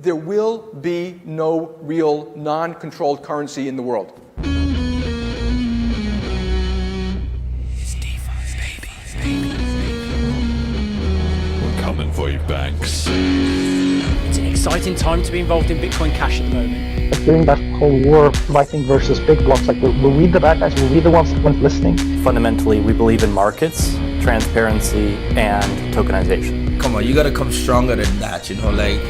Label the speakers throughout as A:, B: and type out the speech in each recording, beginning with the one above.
A: there will be no real non-controlled currency in the world.
B: We're coming for you, banks.
C: It's an exciting time to be involved in Bitcoin Cash at the moment.
D: During that whole war of Lightning versus big blocks, like, were we the bad guys? Were we the ones that weren't listening?
E: Fundamentally, we believe in markets, transparency, and tokenization.
F: Come on, you gotta come stronger than that, you know, like...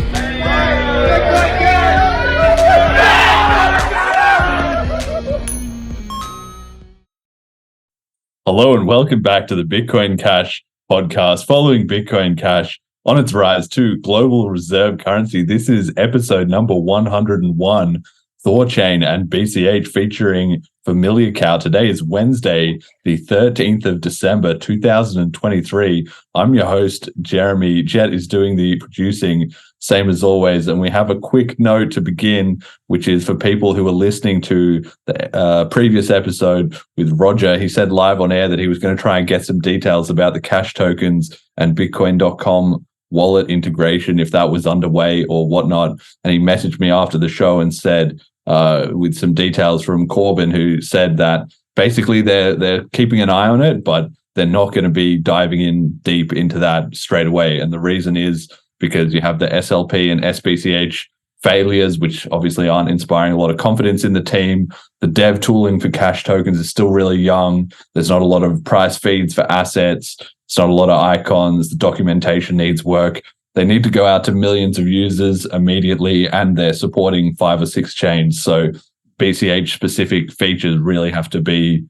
B: Hello and welcome back to the Bitcoin Cash podcast. Following Bitcoin Cash on its rise to global reserve currency, this is episode number 101, THORChain and BCH featuring FamiliarCow. Today is Wednesday, the 13th of December, 2023. I'm your host, Jeremy. Jet is doing the producing, same as always. And we have a quick note to begin, which is for people who are listening to the previous episode with Roger. He said live on air that he was going to try and get some details about the CashTokens and Bitcoin.com wallet integration, if that was underway or whatnot. And he messaged me after the show and said, with some details from Corbin, who said that basically they're keeping an eye on it, but they're not going to be diving in deep into that straight away. And the reason is because you have the SLP and SBCH failures, which obviously aren't inspiring a lot of confidence in the team. The dev tooling for CashTokens is still really young. There's not a lot of price feeds for assets. It's not a lot of icons. The documentation needs work. They need to go out to millions of users immediately, and they're supporting 5 or 6 chains. So BCH specific features really have to be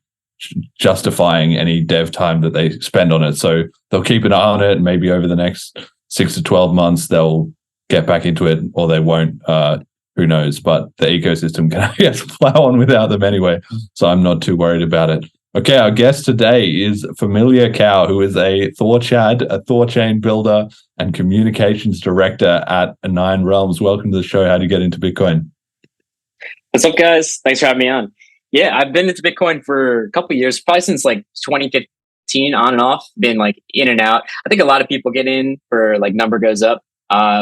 B: justifying any dev time that they spend on it. So they'll keep an eye on it, and maybe over the next 6 to 12 months, they'll get back into it, or they won't. Who knows? But the ecosystem can, I guess, plow on without them anyway. So I'm not too worried about it. Okay, our guest today is FamiliarCow, who is a ThorChad, a THORChain builder and communications director at Nine Realms. Welcome to the show. How do you get into Bitcoin?
G: What's up, guys? Thanks for having me on. Yeah, I've been into Bitcoin for a couple of years, probably since like 2015, on and off, been like in and out. I think a lot of people get in for like number goes up,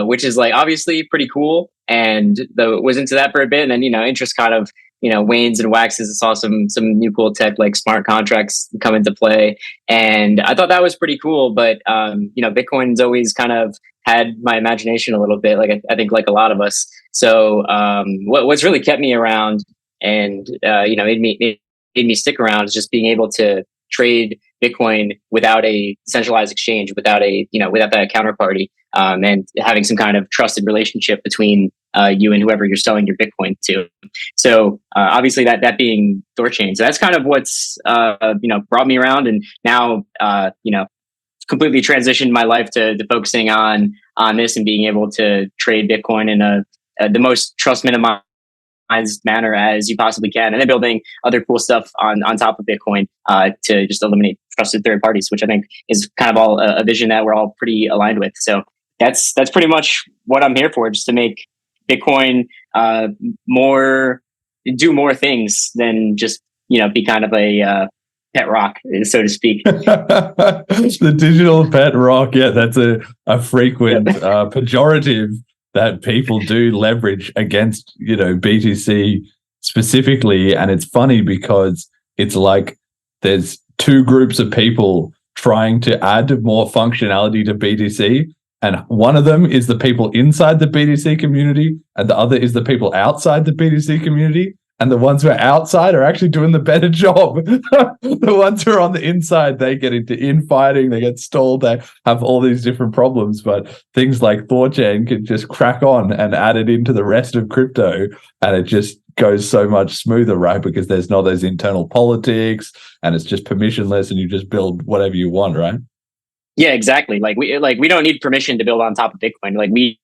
G: which is like obviously pretty cool. And was into that for a bit. And then, interest kind of, wanes and waxes. I saw some new cool tech like smart contracts come into play. And I thought that was pretty cool. But, Bitcoin's always kind of had my imagination a little bit, like I think like a lot of us. So what's really kept me around and, made me stick around is just being able to trade Bitcoin without a centralized exchange, without that counterparty, and having some kind of trusted relationship between you and whoever you're selling your Bitcoin to. So obviously that being THORChain. So that's kind of what's brought me around, and now completely transitioned my life to focusing on this and being able to trade Bitcoin in the most trust minimized manner as you possibly can, and then building other cool stuff on top of Bitcoin to just eliminate trusted third parties, which I think is kind of all a vision that we're all pretty aligned with. So that's pretty much what I'm here for, just to make Bitcoin do more things than just be kind of a pet rock, so to speak.
B: The digital pet rock, yeah, that's a frequent pejorative that people do leverage against, BTC specifically. And it's funny because it's like there's two groups of people trying to add more functionality to BTC. And one of them is the people inside the BTC community, and the other is the people outside the BTC community. And the ones who are outside are actually doing the better job. The ones who are on the inside, they get into infighting, they get stalled, they have all these different problems. But things like THORChain can just crack on and add it into the rest of crypto, and it just goes so much smoother, right? Because there's not those internal politics, and it's just permissionless, and you just build whatever you want, right?
G: Yeah, exactly. We don't need permission to build on top of Bitcoin. Like we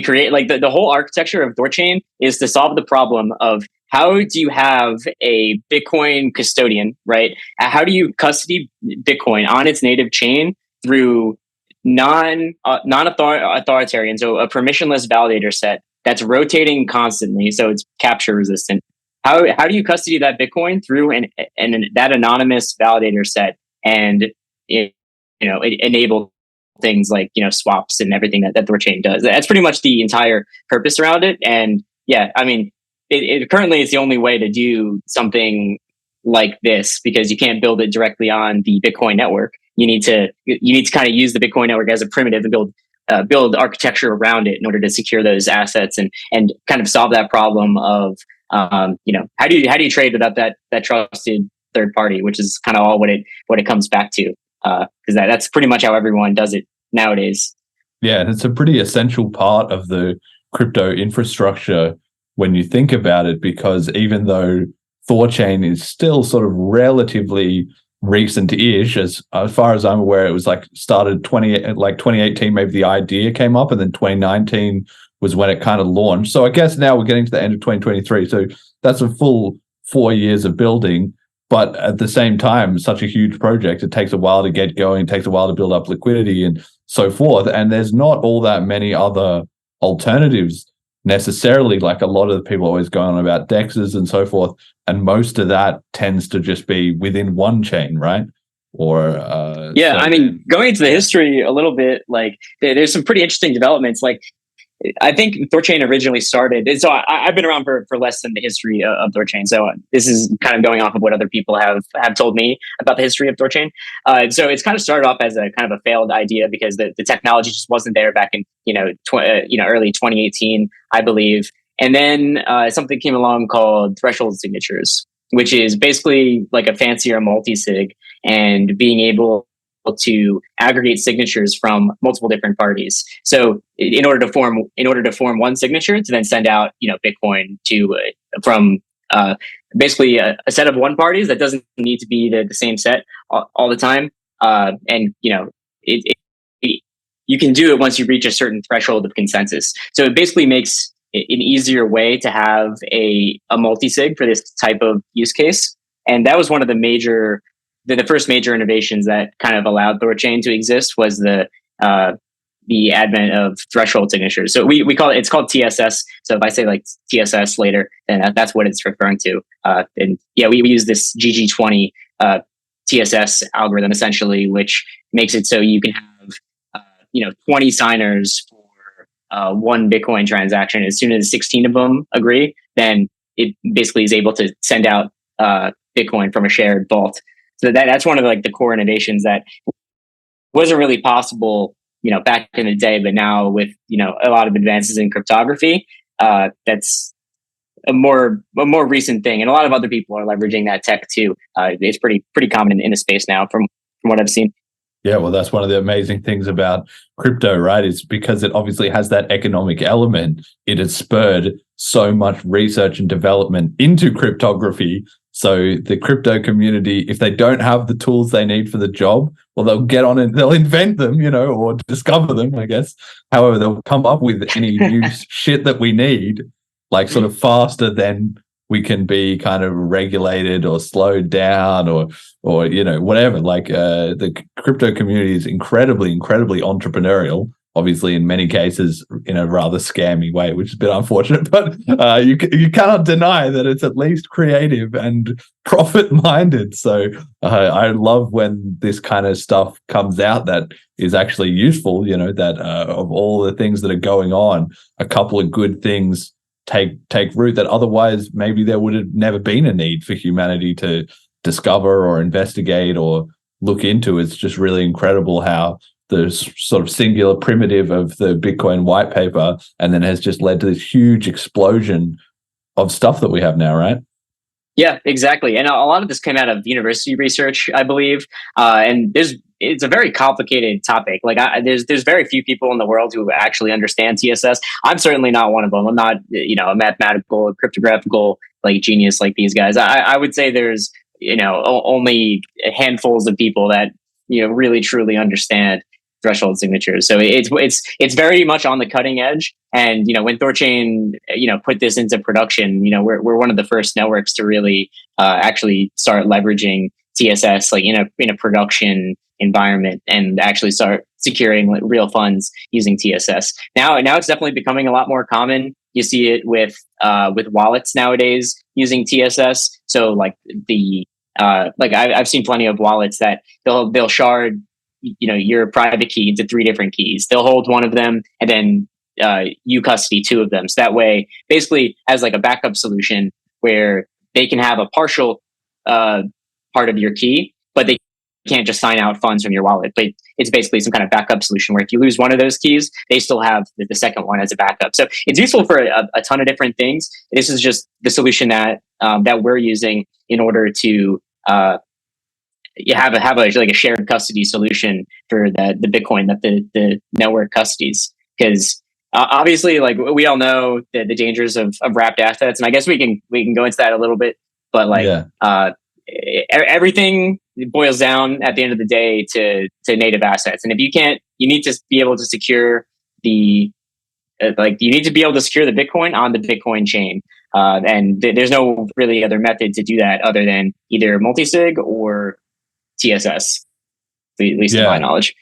G: create like the whole architecture of THORChain is to solve the problem of how do you have a Bitcoin custodian, right? How do you custody Bitcoin on its native chain through non-authoritarian, so a permissionless validator set that's rotating constantly, so it's capture resistant. How do you custody that Bitcoin through that anonymous validator set and it enable things like, swaps and everything that THORChain does. That's pretty much the entire purpose around it. And yeah, I mean, it currently is the only way to do something like this, because you can't build it directly on the Bitcoin network. You need to kind of use the Bitcoin network as a primitive and build architecture around it in order to secure those assets and kind of solve that problem of how do you trade without that trusted third party, which is kind of all what it comes back to, because that's pretty much how everyone does it nowadays.
B: Yeah, and it's a pretty essential part of the crypto infrastructure when you think about it, because even though THORChain is still sort of relatively recent-ish, as far as I'm aware, it was like started 2018, maybe the idea came up, and then 2019 was when it kind of launched. So I guess now we're getting to the end of 2023. So that's a full 4 years of building. But at the same time, such a huge project, it takes a while to get going, it takes a while to build up liquidity and so forth. And there's not all that many other alternatives necessarily. Like, a lot of the people always go on about DEXs and so forth, and most of that tends to just be within one chain, right? Or
G: I mean, going into the history a little bit, like there's some pretty interesting developments. Like, I think THORChain originally started. So I've been around for less than the history of THORChain. So this is kind of going off of what other people have told me about the history of THORChain. So it's kind of started off as a kind of a failed idea, because the technology just wasn't there back in early 2018, I believe. And then something came along called threshold signatures, which is basically like a fancier multi-sig, and being able to aggregate signatures from multiple different parties. So in order to form one signature to then send out, Bitcoin to from basically a set of one parties that doesn't need to be the same set all the time. And you can do it once you reach a certain threshold of consensus. So it basically makes an easier way to have a multi-sig for this type of use case. And that was one of the first major innovations that kind of allowed THORChain to exist, was the advent of threshold signatures. So we call it's called TSS. So if I say like TSS later, then that's what it's referring to. And yeah, we use this GG20 TSS algorithm essentially, which makes it so you can have 20 signers for one Bitcoin transaction. As soon as 16 of them agree, then it basically is able to send out Bitcoin from a shared vault. So that's one of the core innovations that wasn't really possible, back in the day, but now with, a lot of advances in cryptography, that's a more recent thing. And a lot of other people are leveraging that tech too. It's pretty common in the space now from what I've seen.
B: Yeah, well, that's one of the amazing things about crypto, right? It's because it obviously has that economic element. It has spurred so much research and development into cryptography. So the crypto community, if they don't have the tools they need for the job, well, they'll get on and they'll invent them, or discover them, I guess. However, they'll come up with any new shit that we need, like sort of faster than we can be kind of regulated or slowed down or whatever. Like the crypto community is incredibly entrepreneurial, obviously in many cases in a rather scammy way, which is a bit unfortunate, but you cannot deny that it's at least creative and profit-minded. So I love when this kind of stuff comes out that is actually useful, that of all the things that are going on, a couple of good things take root that otherwise maybe there would have never been a need for humanity to discover or investigate or look into. It's just really incredible how the sort of singular primitive of the Bitcoin white paper and then has just led to this huge explosion of stuff that we have now, right?
G: Yeah, exactly. And a lot of this came out of university research, I believe. And it's a very complicated topic. Like there's very few people in the world who actually understand TSS. I'm certainly not one of them. I'm not, a mathematical, cryptographical genius like these guys. I would say there's, only handfuls of people that, really truly understand threshold signatures. So it's very much on the cutting edge. And, when THORChain, put this into production, we're one of the first networks to really actually start leveraging TSS in a production environment and actually start securing real funds using TSS. Now it's definitely becoming a lot more common. You see it with wallets nowadays using TSS. So I've seen plenty of wallets that they'll shard your private key into 3 different keys. They'll hold one of them, and then you custody 2 of them. So that way, basically, as like a backup solution where they can have a partial part of your key, but they can't just sign out funds from your wallet. But it's basically some kind of backup solution where if you lose one of those keys, they still have the second one as a backup. So it's useful for a ton of different things. This is just the solution that we're using in order to you have a shared custody solution for the Bitcoin that the network custodies. Because obviously, like we all know the dangers of wrapped assets, and I guess we can go into that a little bit. But everything boils down at the end of the day to native assets, and if you can't, you need to be able to secure the Bitcoin on the Bitcoin chain. And there's no really other method to do that other than either multisig or TSS, at least to my knowledge.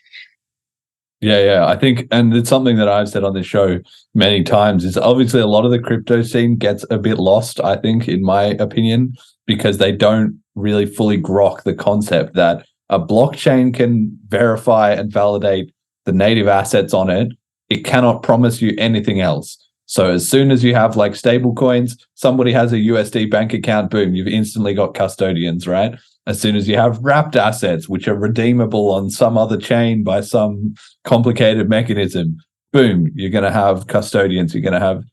B: Yeah. I think, and it's something that I've said on this show many times, is obviously a lot of the crypto scene gets a bit lost, I think, in my opinion, because they don't really fully grok the concept that a blockchain can verify and validate the native assets on it. It cannot promise you anything else. So as soon as you have like stable coins, somebody has a USD bank account, boom, you've instantly got custodians, right? As soon as you have wrapped assets, which are redeemable on some other chain by some complicated mechanism, boom, you're going to have custodians, you're going to have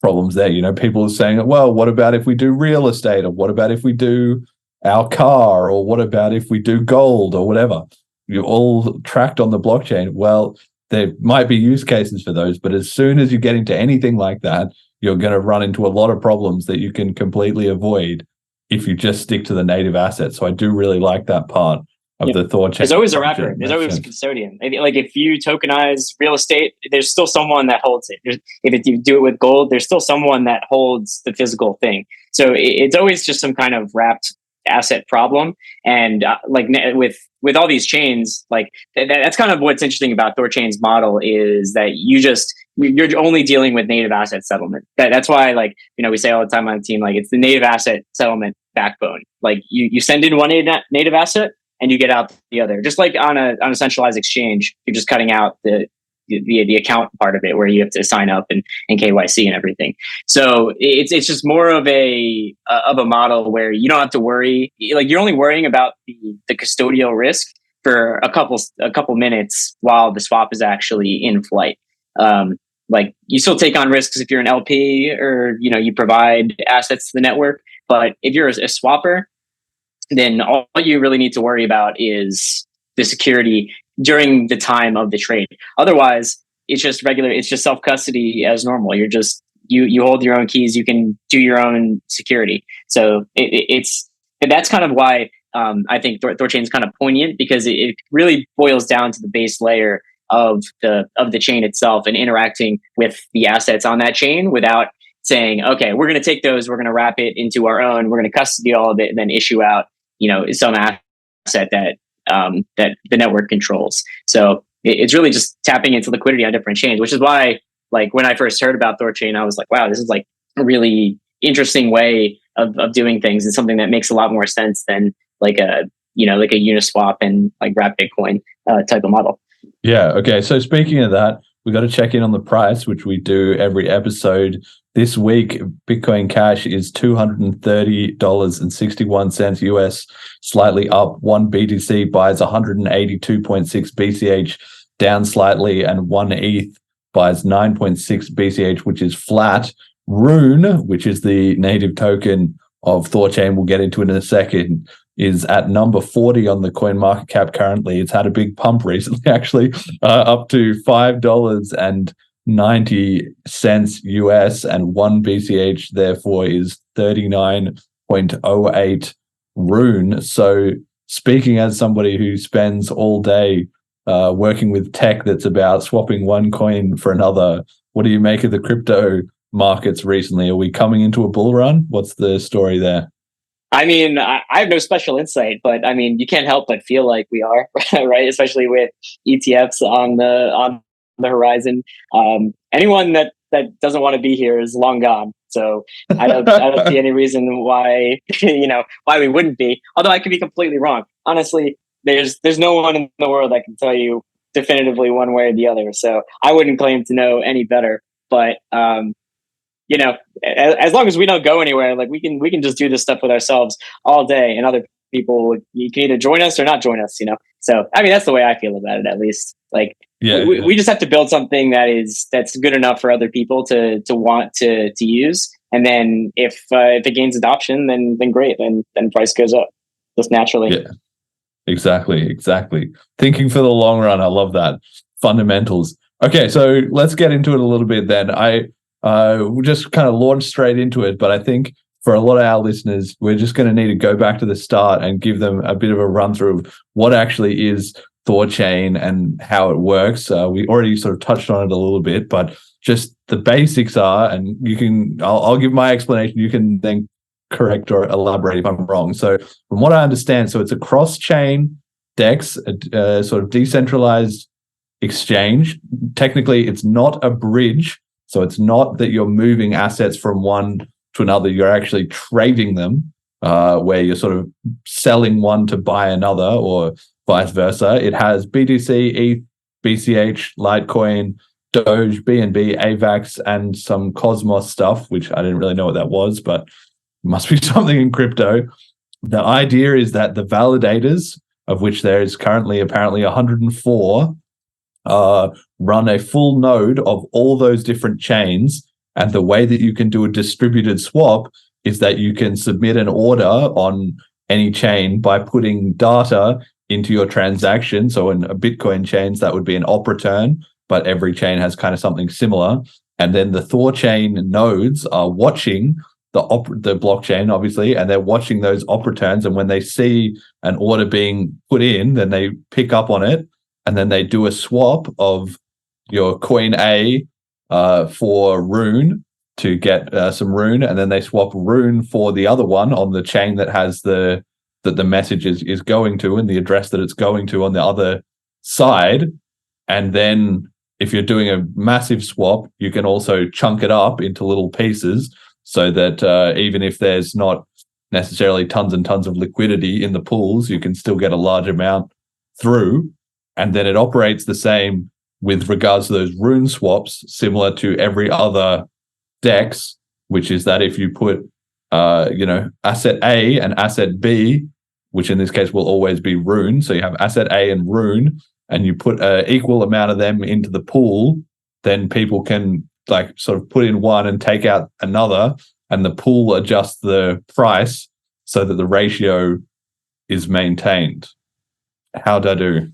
B: problems there. People are saying, well, what about if we do real estate? Or what about if we do our car? Or what about if we do gold or whatever? You're all tracked on the blockchain. Well, there might be use cases for those, but as soon as you get into anything like that, you're going to run into a lot of problems that you can completely avoid if you just stick to the native assets. So I do really like that part of the THORChain.
G: There's always a wrapper. There's always a custodian. Like if you tokenize real estate, there's still someone that holds it. If you do it with gold, there's still someone that holds the physical thing. So it's always just some kind of wrapped asset problem. And with all these chains, like that's kind of what's interesting about THORChain's model is that you're only dealing with native asset settlement. That's why, we say all the time on the team, like it's the native asset settlement backbone. Like you send in one native asset and you get out the other. Just like on a centralized exchange, you're just cutting out the account part of it where you have to sign up and KYC and everything. So it's just more of a model where you don't have to worry. Like you're only worrying about the custodial risk for a couple minutes while the swap is actually in flight. Like you still take on risks if you're an LP or you provide assets to the network. But if you're a swapper, then all you really need to worry about is the security during the time of the trade. Otherwise, it's just self-custody as normal. You're just, you hold your own keys, you can do your own security. So that's kind of why I think THORChain is kind of poignant, because it really boils down to the base layer of the chain itself and interacting with the assets on that chain without saying, okay, we're going to take those, we're going to wrap it into our own, we're going to custody all of it, and then issue out, some asset that the network controls. So it's really just tapping into liquidity on different chains, which is why, like, when I first heard about THORChain, I was like, wow, this is like a really interesting way of doing things, and something that makes a lot more sense than like a Uniswap and like wrap Bitcoin type of model.
B: Yeah. Okay. So speaking of that, we got to check in on the price, which we do every episode. This week, Bitcoin Cash is $230.61 US, slightly up. One BTC buys 182.6 BCH, down slightly, and one ETH buys 9.6 BCH, which is flat. RUNE, which is the native token of THORChain, we'll get into it in a second, is at number 40 on the coin market cap currently. It's had a big pump recently, actually, up to $5.90 US, and one BCH therefore is 39.08 RUNE. So speaking as somebody who spends all day working with tech that's about swapping one coin for another, what do you make of the crypto markets recently? Are we coming into a bull run? What's the story there?
G: I mean, I have no special insight, but I mean, you can't help but feel like we are, right? Especially with ETFs on the horizon. Anyone that doesn't want to be here is long gone. So I don't see any reason why why we wouldn't be. Although I could be completely wrong. Honestly, there's no one in the world that can tell you definitively one way or the other. So I wouldn't claim to know any better. But as long as we don't go anywhere, like we can just do this stuff with ourselves all day, and other people, you can either join us or not join us. So I mean, that's the way I feel about it, at least. Like we just have to build something that's good enough for other people to want to use, and then if it gains adoption, then great, then price goes up just naturally.
B: Yeah, exactly. Thinking for the long run, I love that. Fundamentals. Okay, so let's get into it a little bit then. We'll just kind of launch straight into it, but I think for a lot of our listeners, we're just going to need to go back to the start and give them a bit of a run through of what actually is ThorChain and how it works. We already sort of touched on it a little bit, but just the basics are, and I'll give my explanation. You can then correct or elaborate if I'm wrong. So from what I understand, so it's a cross-chain DEX, a sort of decentralized exchange. Technically, it's not a bridge. So it's not that you're moving assets from one to another. You're actually trading them, where you're sort of selling one to buy another or vice versa. It has BTC, ETH, BCH, Litecoin, Doge, BNB, AVAX, and some Cosmos stuff, which I didn't really know what that was, but it must be something in crypto. The idea is that the validators, of which there is currently apparently 104, run a full node of all those different chains. And the way that you can do a distributed swap is that you can submit an order on any chain by putting data into your transaction. So in a Bitcoin chains, that would be an op return, but every chain has kind of something similar. And then the THORChain nodes are watching the blockchain, obviously, and they're watching those op returns. And when they see an order being put in, then they pick up on it. And then they do a swap of your coin A for RUNE to get some RUNE, and then they swap RUNE for the other one on the chain that has that the message is going to and the address that it's going to on the other side. And then if you're doing a massive swap, you can also chunk it up into little pieces so that even if there's not necessarily tons and tons of liquidity in the pools, you can still get a large amount through. And then it operates the same with regards to those RUNE swaps, similar to every other DEX, which is that if you put, asset A and asset B, which in this case will always be RUNE. So you have asset A and RUNE, and you put an equal amount of them into the pool, then people can like sort of put in one and take out another, and the pool adjusts the price so that the ratio is maintained. How'd I do?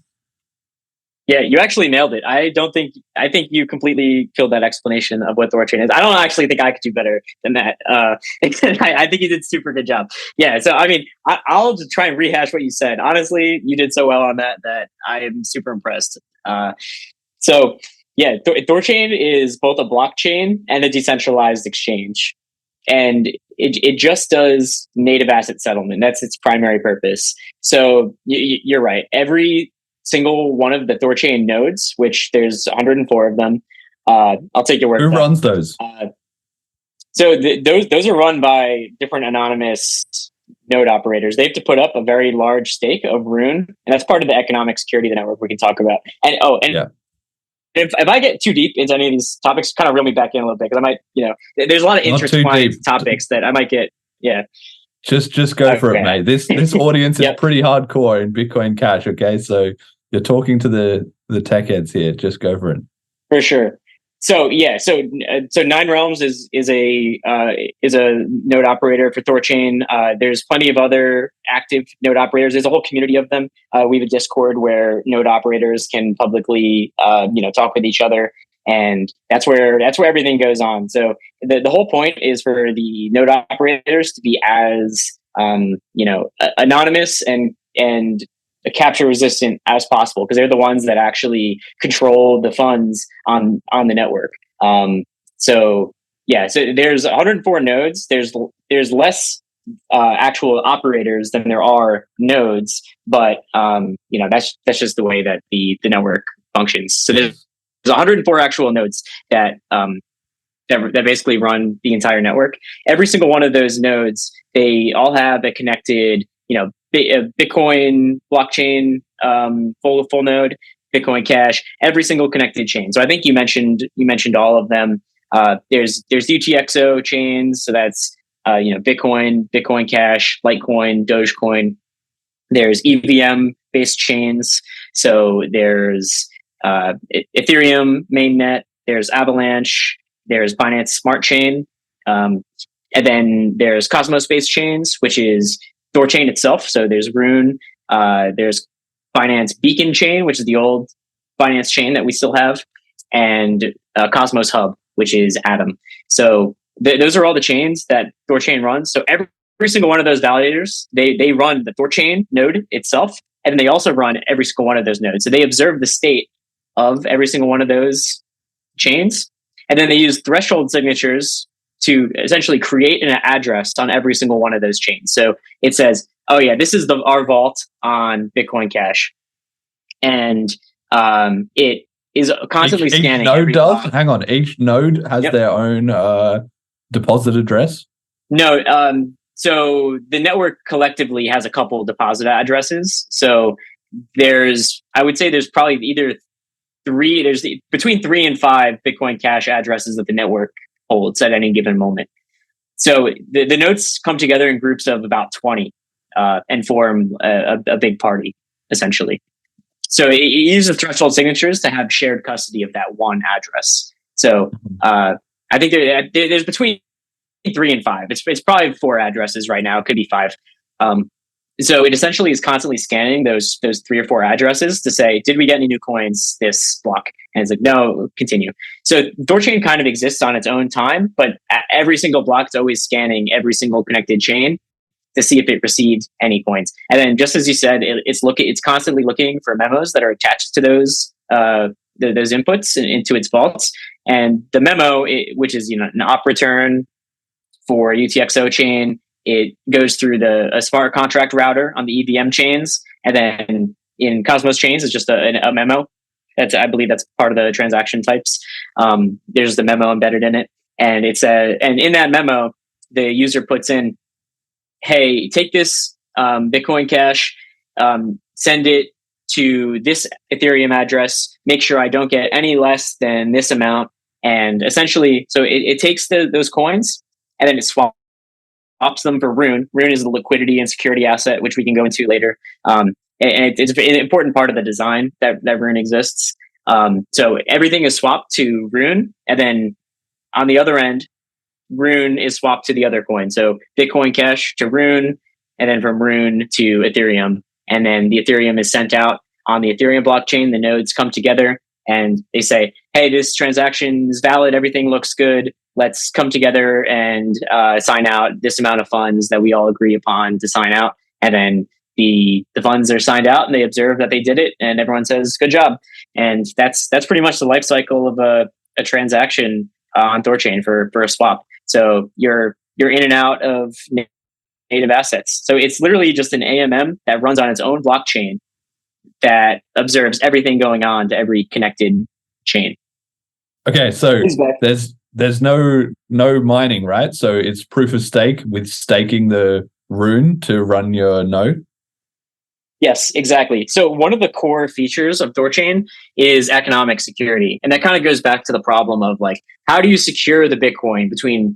G: Yeah, you actually nailed it. I think you completely killed that explanation of what THORChain is. I don't actually think I could do better than that. I think you did a super good job. Yeah, so I mean, I'll just try and rehash what you said. Honestly, you did so well on that I am super impressed. So yeah, THORChain is both a blockchain and a decentralized exchange. And it just does native asset settlement. That's its primary purpose. So you're right. Every single one of the THORChain nodes, which there's 104 of them. I'll take your word.
B: Who runs those?
G: So those are run by different anonymous node operators. They have to put up a very large stake of RUNE, and that's part of the economic security of the network we can talk about. And yeah. If I get too deep into any of these topics, kind of reel me back in a little bit, because I might, there's a lot of intertwined topics that I might get. Yeah.
B: Just go for it, mate. This audience is pretty hardcore in Bitcoin Cash. Okay, so you're talking to the tech heads here. Just go for it.
G: For sure. So yeah, so Nine Realms is a node operator for THORChain. There's plenty of other active node operators. There's a whole community of them. We have a Discord where node operators can publicly talk with each other, and that's where everything goes on. So the whole point is for the node operators to be as anonymous and capture resistant as possible, because they're the ones that actually control the funds on the network. So there's 104 nodes. There's less actual operators than there are nodes, but that's just the way that the network functions. So there's 104 actual nodes that basically run the entire network. Every single one of those nodes, they all have a connected Bitcoin blockchain, full node, Bitcoin Cash, every single connected chain. So I think you mentioned all of them. There's UTXO chains, so that's Bitcoin, Bitcoin Cash, Litecoin, Dogecoin. There's EVM based chains, so there's Ethereum mainnet. There's Avalanche. There's Binance Smart Chain, and then there's Cosmos based chains, which is THORChain itself. So there's Rune. There's Binance Beacon Chain, which is the old Binance chain that we still have, and Cosmos Hub, which is Atom. So those are all the chains that THORChain runs. So every single one of those validators, they run the THORChain node itself, and then they also run every single one of those nodes. So they observe the state of every single one of those chains, and then they use threshold signatures to essentially create an address on every single one of those chains. So it says, oh yeah, this is our vault on Bitcoin Cash. And it is constantly scanning.
B: Each node does? Hang on. Each node has their own deposit address?
G: No. So the network collectively has a couple of deposit addresses. So I would say there's probably between 3 and 5 Bitcoin Cash addresses that the network holds at any given moment. So the nodes come together in groups of about 20 and form a big party, essentially. So it uses threshold signatures to have shared custody of that one address. So I think there's between 3 and 5. It's probably 4 addresses right now. It could be 5. So it essentially is constantly scanning those 3 or 4 addresses to say, did we get any new coins this block? And it's like, no, continue. So THORChain kind of exists on its own time, but every single block is always scanning every single connected chain to see if it received any coins. And then, just as you said, it's constantly looking for memos that are attached to those inputs into its vaults. And the memo, which is an op return for UTXO chain, it goes through a smart contract router on the EVM chains, and then in Cosmos chains, it's just a memo. I believe that's part of the transaction types. There's the memo embedded in it, and and in that memo, the user puts in, "Hey, take this Bitcoin Cash, send it to this Ethereum address. Make sure I don't get any less than this amount." And essentially, so it takes those coins and then it swaps them for Rune. Rune is the liquidity and security asset, which we can go into later. And it's an important part of the design that Rune exists. So everything is swapped to Rune, and then on the other end, Rune is swapped to the other coin. So Bitcoin Cash to Rune, and then from Rune to Ethereum. And then the Ethereum is sent out on the Ethereum blockchain. The nodes come together and they say, hey, this transaction is valid. Everything looks good. Let's come together and sign out this amount of funds that we all agree upon to sign out. And then the funds are signed out and they observe that they did it, and everyone says, good job. And that's pretty much the life cycle of a transaction on THORChain for a swap. So you're in and out of native assets. So it's literally just an AMM that runs on its own blockchain that observes everything going on to every connected chain.
B: Okay, so there's no mining, right? So it's proof of stake with staking the Rune to run your node?
G: Yes, exactly. So one of the core features of THORChain is economic security. And that kind of goes back to the problem of how do you secure the Bitcoin between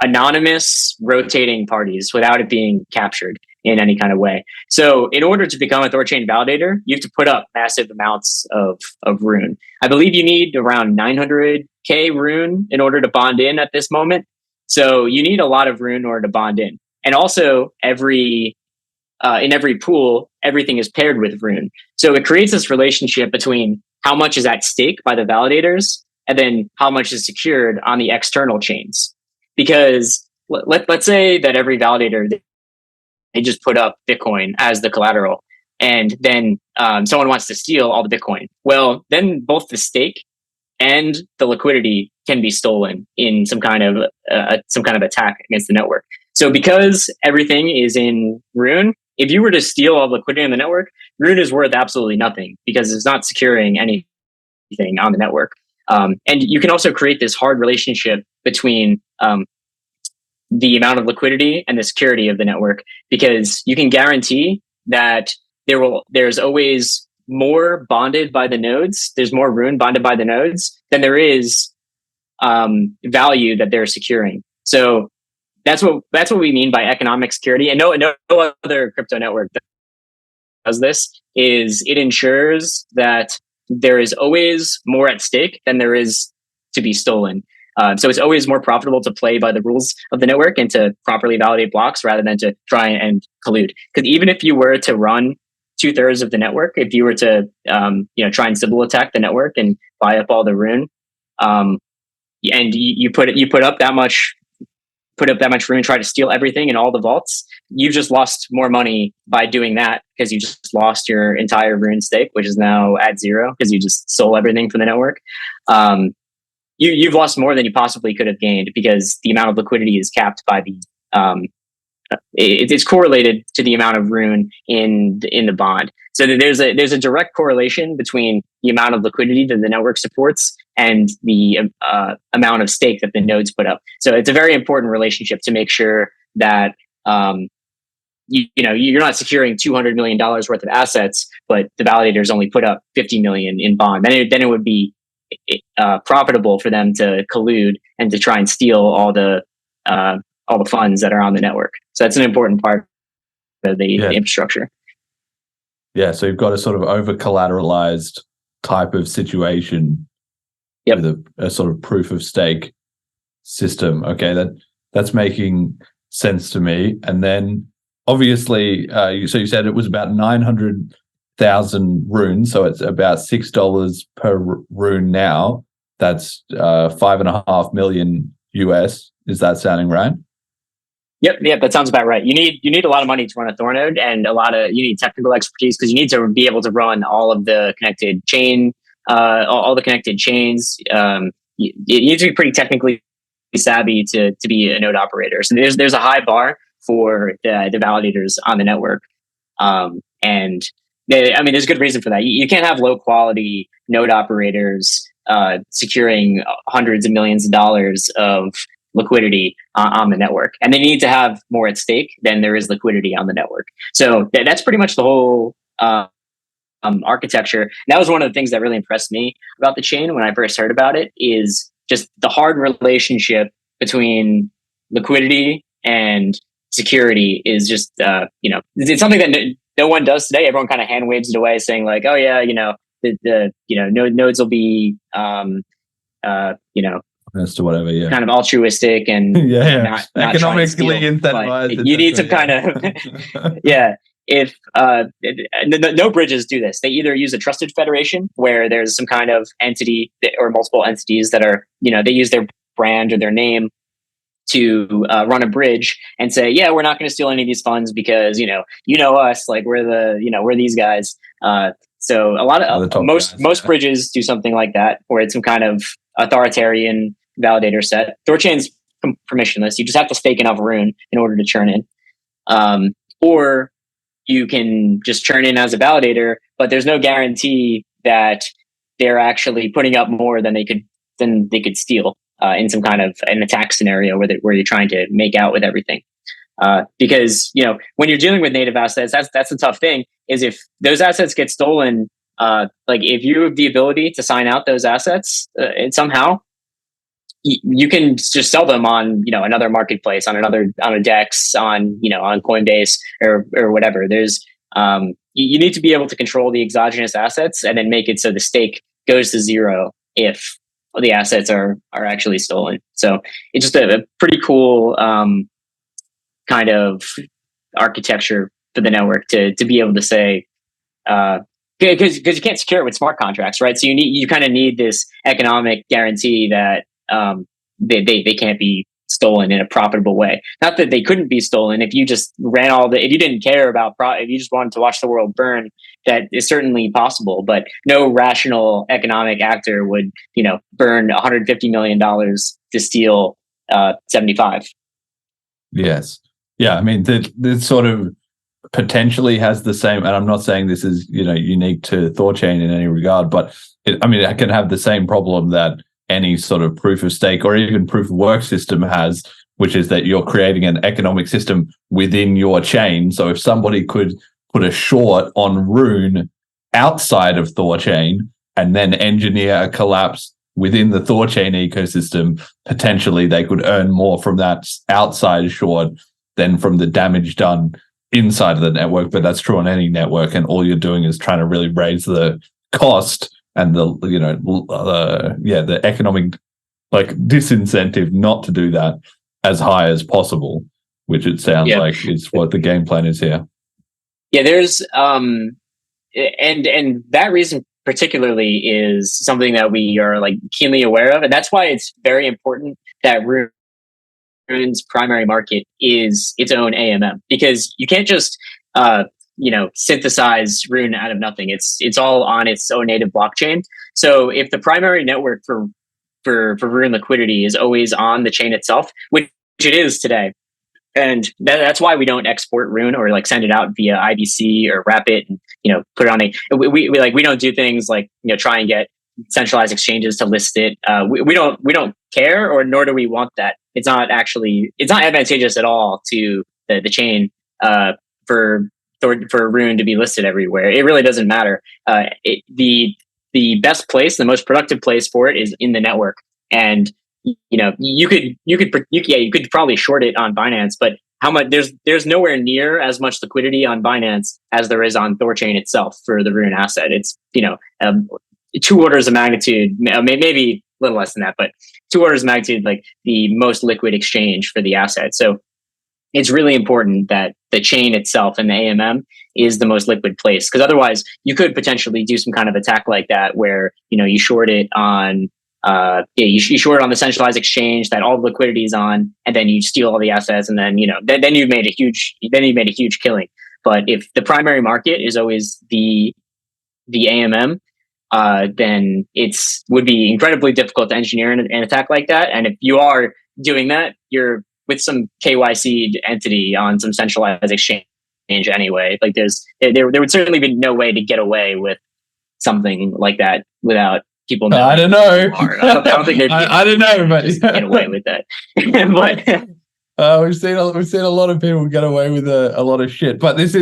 G: anonymous rotating parties without it being captured in any kind of way? So in order to become a THORChain validator, you have to put up massive amounts of Rune. I believe you need around 900K Rune in order to bond in at this moment. So you need a lot of Rune in order to bond in. And also in every pool, everything is paired with Rune. So it creates this relationship between how much is at stake by the validators and then how much is secured on the external chains. Because let's say that every validator, they just put up Bitcoin as the collateral, and then someone wants to steal all the Bitcoin. Well, then both the stake and the liquidity can be stolen in some kind of attack against the network. So because everything is in Rune, if you were to steal all the liquidity in the network, Rune is worth absolutely nothing because it's not securing anything on the network. And you can also create this hard relationship between the amount of liquidity and the security of the network, because you can guarantee that there's always more bonded by the nodes. There's more RUNE bonded by the nodes than there is value that they're securing. So that's what we mean by economic security. And no other crypto network that does this. Is it ensures that there is always more at stake than there is to be stolen. So it's always more profitable to play by the rules of the network and to properly validate blocks rather than to try and collude. Because even if you were to run 2/3 of the network, if you were to try and Sybil attack the network and buy up all the RUNE, and you put up that much RUNE, try to steal everything in all the vaults, you've just lost more money by doing that because you just lost your entire RUNE stake, which is now at zero because you just stole everything from the network. You've lost more than you possibly could have gained because the amount of liquidity is capped by the it's correlated to the amount of RUNE in the bond. So there's a direct correlation between the amount of liquidity that the network supports and the amount of stake that the nodes put up. So it's a very important relationship to make sure that you're not securing $200 million worth of assets, but the validators only put up 50 million in bond. Then it would be profitable for them to collude and to try and steal all the funds that are on the network. So that's an important part of the infrastructure.
B: Yeah, so you've got a sort of over collateralized type of situation with a sort of proof of stake system. Okay, that's making sense to me. And then obviously, so you said it was about 900,000 RUNE, so it's about $6 per RUNE now. That's $5.5 million US. Is that sounding right?
G: Yep, that sounds about right. You need a lot of money to run a Thor node, and you need technical expertise because you need to be able to run all of the connected chain, all the connected chains. You need to be pretty technically savvy to be a node operator. So there's a high bar for the validators on the network, and there's good reason for that. You can't have low quality node operators securing hundreds of millions of dollars of liquidity on the network, and they need to have more at stake than there is liquidity on the network. So that's pretty much the whole architecture. And that was one of the things that really impressed me about the chain when I first heard about it, is just the hard relationship between liquidity and security is just it's something that no one does today. Everyone kind of hand waves it away, saying like, oh yeah, the nodes will be
B: as to whatever,
G: kind of altruistic and not
B: economically incentivized.
G: You need some kind of if no bridges do this. They either use a trusted federation where there's some kind of entity or multiple entities that are they use their brand or their name to run a bridge and say, yeah, we're not going to steal any of these funds because us, like we're these guys. So a lot of most bridges do something like that, where it's some kind of authoritarian validator set. ThorChain's permissionless. You just have to stake enough RUNE in order to churn in. Or you can just churn in as a validator, but there's no guarantee that they're actually putting up more than they could steal in some kind of an attack scenario where you're trying to make out with everything. Because when you're dealing with native assets, that's the tough thing. Is if those assets get stolen, like if you have the ability to sign out those assets somehow, you can just sell them on another marketplace, on a DEX, on Coinbase or whatever. There's you need to be able to control the exogenous assets and then make it so the stake goes to zero if the assets are actually stolen. So it's just a pretty cool kind of architecture for the network to be able to say, because you can't secure it with smart contracts, right? So you kind of need this economic guarantee that they can't be stolen in a profitable way. Not that they couldn't be stolen if you just if you didn't care about if you just wanted to watch the world burn, that is certainly possible. But no rational economic actor would burn $150 million to steal 75.
B: Yes. Yeah, I mean, this sort of potentially has the same, and I'm not saying this is unique to ThorChain in any regard, but it can have the same problem that any sort of proof of stake or even proof of work system has, which is that you're creating an economic system within your chain. So if somebody could put a short on Rune outside of THORChain and then engineer a collapse within the THORChain ecosystem, potentially they could earn more from that outside short than from the damage done inside of the network. But that's true on any network, and all you're doing is trying to really raise the cost and the the economic disincentive not to do that as high as possible, which it sounds like is what the game plan is here.
G: Yeah, there's and that reason particularly is something that we are keenly aware of, and that's why it's very important that Rune's primary market is its own AMM, because you can't just synthesize Rune out of nothing. It's all on its own native blockchain. So if the primary network for Rune liquidity is always on the chain itself, which it is today, and that's why we don't export Rune or send it out via IBC or wrap it and put it on we don't do things try and get centralized exchanges to list it. We don't care, or nor do we want that. It's not advantageous at all to the chain for Rune to be listed everywhere. It really doesn't matter. The best place, the most productive place for it is in the network. And you could probably short it on Binance, but how much there's nowhere near as much liquidity on Binance as there is on THORChain itself for the Rune asset. It's 2 orders of magnitude, maybe a little less than that, but 2 orders of magnitude the most liquid exchange for the asset. So it's really important that the chain itself and the AMM is the most liquid place, because otherwise you could potentially do some kind of attack like that where you short it on you short it on the centralized exchange that all the liquidity is on, and then you steal all the assets, and then then you made a huge killing. But if the primary market is always the AMM, then would be incredibly difficult to engineer an attack like that. And if you are doing that, you're with some KYC entity on some centralized exchange anyway. There would certainly be no way to get away with something like that without people knowing.
B: I don't know.
G: I don't think they'd
B: I don't know, but
G: get away with that.
B: But we've seen a lot of people get away with a lot of shit. But this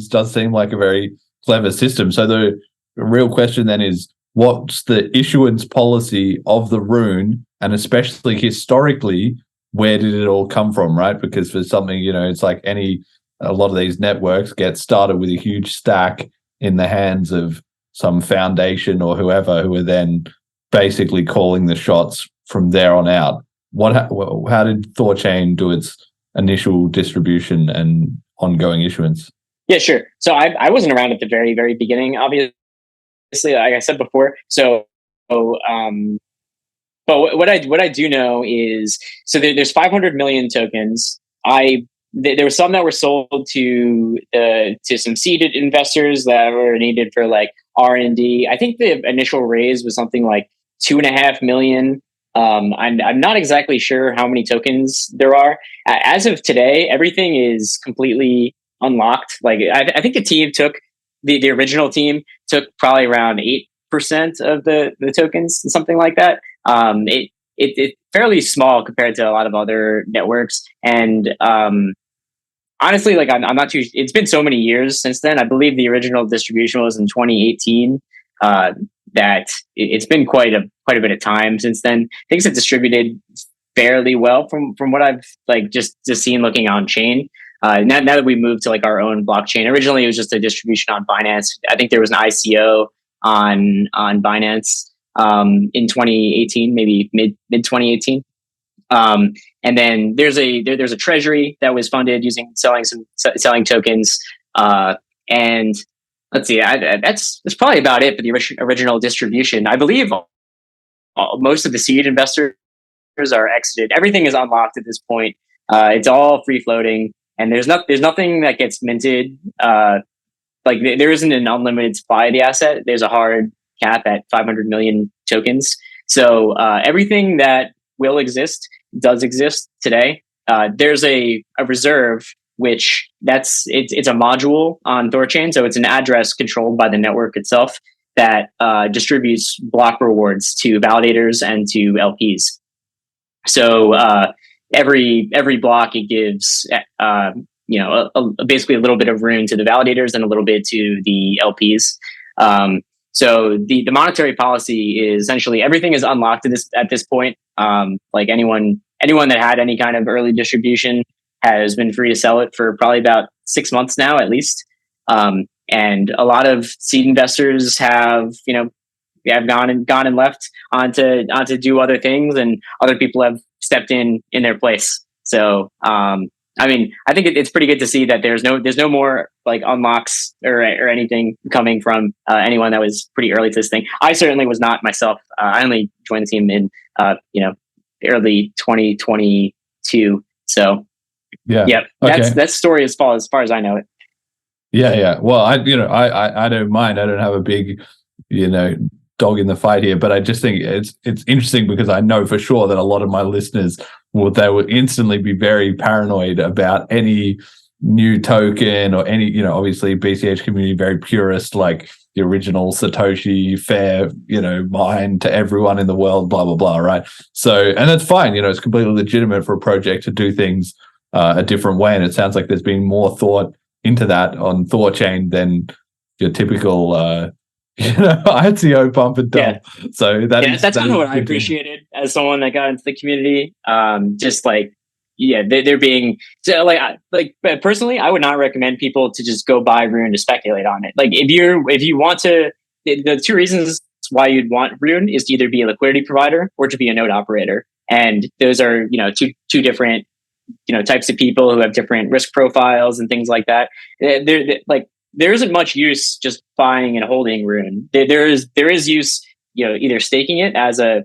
B: does seem like a very clever system. So the real question then is, what's the issuance policy of the Rune, and especially historically, where did it all come from, right? Because for something, it's like a lot of these networks get started with a huge stack in the hands of some foundation or whoever, who are then basically calling the shots from there on out. How did THORChain do its initial distribution and ongoing issuance?
G: Yeah, sure. So I wasn't around at the very, very beginning, obviously, like I said before. So, but what I do know is, so there's 500 million tokens. There were some that were sold to some seeded investors that were needed for R&D. I think the initial raise was something like 2.5 million. I'm not exactly sure how many tokens there are. As of today, everything is completely unlocked. I think the original team took probably around 8% of the tokens, something like that. It's fairly small compared to a lot of other networks. And honestly, I'm not too. It's been so many years since then. I believe the original distribution was in 2018. That it's been quite a bit of time since then. Things have distributed fairly well from what I've just seen looking on chain. Now that we moved to our own blockchain, originally it was just a distribution on Binance. I think there was an ICO on Binance in 2018, maybe mid 2018. And then there's a treasury that was funded using selling tokens. And let's see, that's probably about it for the original distribution. I believe most of the seed investors are exited. Everything is unlocked at this point. It's all free floating, and there's nothing that gets minted. There isn't an unlimited supply of the asset. There's a hard cap at 500 million tokens. So everything that will exist does exist today. There's a reserve, which it's a module on THORChain. So it's an address controlled by the network itself that distributes block rewards to validators and to LPs. So every block, it gives basically a little bit of RUNE to the validators and a little bit to the LPs. So the monetary policy is essentially everything is unlocked at this point. Like anyone that had any kind of early distribution has been free to sell it for probably about 6 months now, at least. And a lot of seed investors have gone and left onto do other things, and other people have stepped in their place. So I mean, I think it's pretty good to see that there's no more like unlocks or anything coming from anyone that was pretty early to this thing. I certainly was not myself. I only joined the team in early 2022. So yeah, that's the story as far as I know it.
B: Yeah. Well, I don't mind. I don't have a big, dog in the fight here, but I just think it's interesting because I know for sure that a lot of my listeners will instantly be very paranoid about any new token or any, obviously BCH community, very purist, like the original Satoshi, fair, mine to everyone in the world, blah, blah, blah. Right. So, and that's fine. It's completely legitimate for a project to do things a different way. And it sounds like there's been more thought into that on THORChain than your typical, ICO pump and dump. Yeah. So that's
G: kind of what I appreciated as someone that got into the community. Just like, they're being so like personally, I would not recommend people to just go buy RUNE to speculate on it. Like if you want to, the two reasons why you'd want RUNE is to either be a liquidity provider or to be a node operator, and those are two different types of people who have different risk profiles and things like that. There isn't much use just buying and holding RUNE. There is use, either staking it as a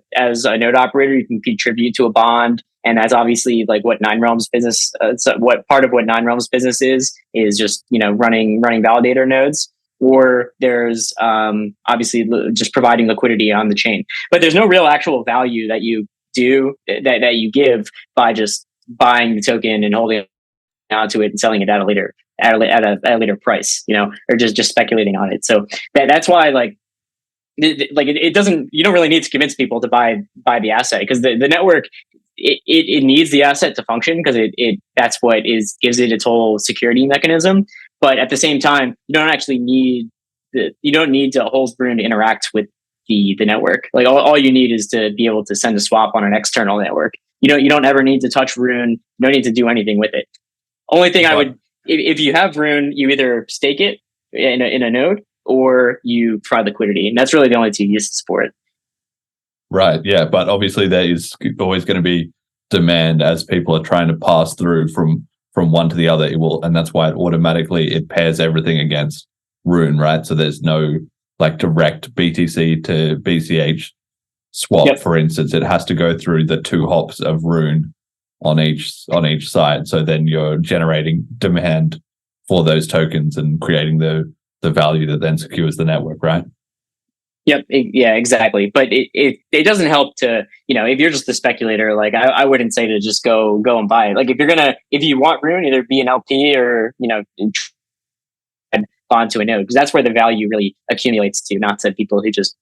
G: node operator. You can contribute to a bond, and that's obviously like what Nine Realms business. What part of what Nine Realms business is just running validator nodes. Or there's obviously just providing liquidity on the chain. But there's no real actual value that you do that you give by just buying the token and holding onto it and selling it at a later price, or just speculating on it. So that's why it doesn't, you don't really need to convince people to buy the asset, because the network, it needs the asset to function, because that's what gives it its whole security mechanism. But at the same time, you don't need to hold RUNE to interact with the network. Like all you need is to be able to send a swap on an external network. You don't ever need to touch RUNE. You don't need to do anything with it. Only thing I would, if you have RUNE, you either stake it in a node or you provide liquidity, and that's really the only two uses for it.
B: Right. Yeah, but obviously there is always going to be demand as people are trying to pass through from one to the other. It will, and that's why it pairs everything against RUNE, right? So there's no like direct BTC to BCH swap. Yep. For instance, it has to go through the 2 hops of RUNE on each side. So then you're generating demand for those tokens and creating the value that then secures the network, right?
G: Yep. Yeah, exactly. But it doesn't help to, if you're just a speculator, like I wouldn't say to just go and buy it. Like if you want RUNE, either be an LP or, onto a node, because that's where the value really accumulates to, not to people who just,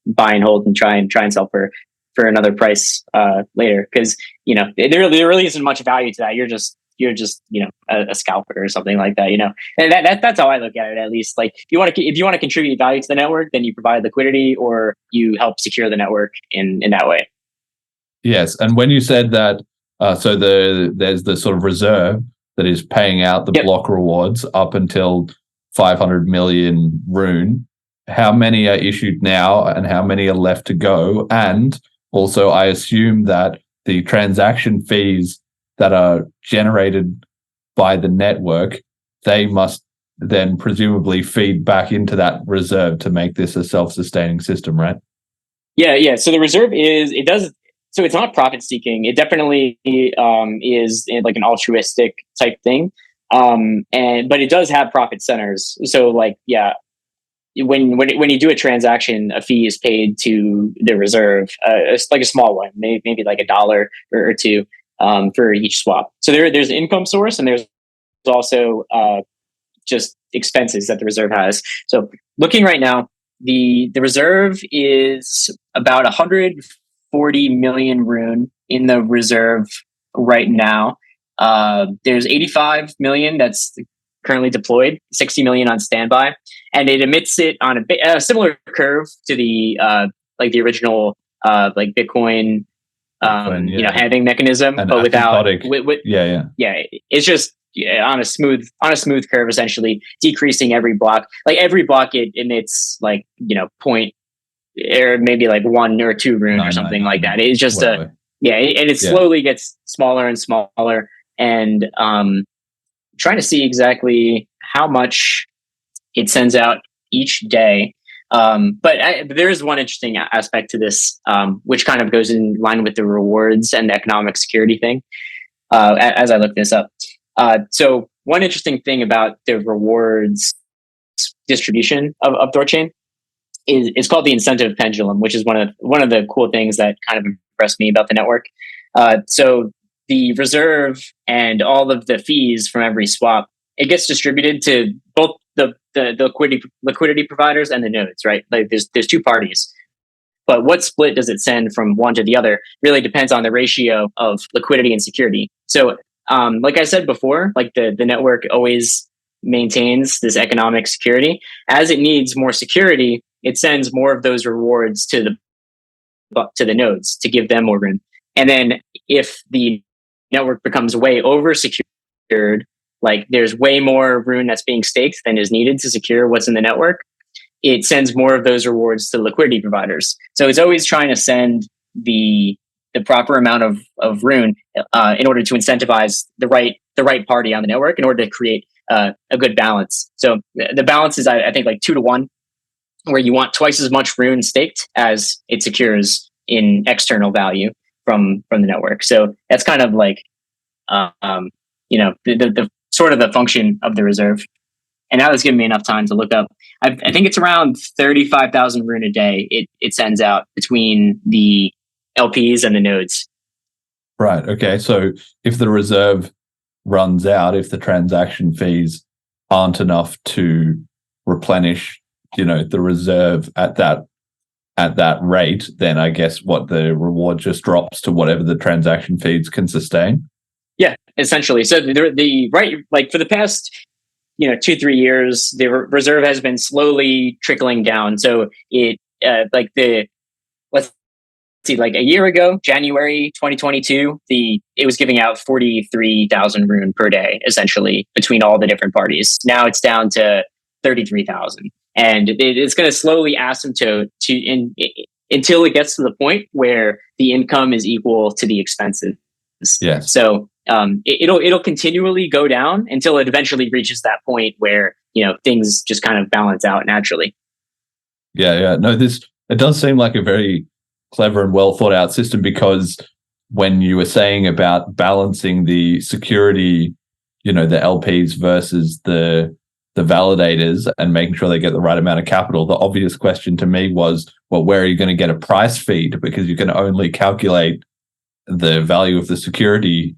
G: buy and hold and try and sell for another price later, because there really isn't much value to that. You're just a scalper or something like that, and that's how I look at it. At least, like if you want to contribute value to the network, then you provide liquidity or you help secure the network in that way.
B: Yes, and when you said that, so there's the sort of reserve that is paying out the block rewards up until 500 million RUNE. How many are issued now and how many are left to go? And also, I assume that the transaction fees that are generated by the network, they must then presumably feed back into that reserve to make this a self-sustaining system, right?
G: Yeah. So the reserve so it's not profit seeking. It definitely is like an altruistic type thing. But it does have profit centers. So when you do a transaction, a fee is paid to the reserve. It's like a small one, maybe like $1 or $2 for each swap. So there's an income source, and there's also just expenses that the reserve has. So looking right now, the reserve is about 140 million RUNE in the reserve right now. There's 85 million that's currently deployed, 60 million on standby, and it emits it on a similar curve to the like the original like Bitcoin, halving mechanism, but without it's just on a smooth curve, essentially decreasing every block. Like every block it emits like point or maybe like 1 or 2 rune or something like that. It's just and it slowly gets smaller and smaller, and trying to see exactly how much it sends out each day. But there is one interesting aspect to this, which kind of goes in line with the rewards and the economic security thing. As I look this up, so one interesting thing about the rewards distribution of ThorChain is called the incentive pendulum, which is one of the cool things that kind of impressed me about the network. So the reserve and all of the fees from every swap, it gets distributed to both the liquidity providers and the nodes, right? Like there's 2 parties, but what split does it send from one to the other really depends on the ratio of liquidity and security. So like I said before, like the network always maintains this economic security. As it needs more security, it sends more of those rewards to the nodes to give them more room. And then if the network becomes way over secured, like there's way more rune that's being staked than is needed to secure what's in the network, it sends more of those rewards to liquidity providers. So it's always trying to send the proper amount of rune in order to incentivize the right party on the network in order to create a good balance. So the balance is I think like 2 to 1, where you want twice as much rune staked as it secures in external value from the network. So that's kind of like the sort of the function of the reserve. And now that's given me enough time to look up. I think it's around 35,000 rune a day it sends out between the LPs and the nodes.
B: Right. Okay. So if the reserve runs out, if the transaction fees aren't enough to replenish, the reserve at that rate, then I guess what the reward just drops to whatever the transaction fees can sustain.
G: Yeah, essentially. So the right, like for the past 2-3 years, the reserve has been slowly trickling down. So it let's see, like a year ago, January 2022, it was giving out 43,000 rune per day, essentially, between all the different parties. Now it's down to 33,000, and it's going to slowly asymptote until it gets to the point where the income is equal to the expenses.
B: Yes.
G: So it'll continually go down until it eventually reaches that point where things just kind of balance out naturally.
B: Yeah. No, it does seem like a very clever and well thought out system, because when you were saying about balancing the security, the LPs versus the validators and making sure they get the right amount of capital, the obvious question to me was, well, where are you going to get a price feed? Because you can only calculate the value of the security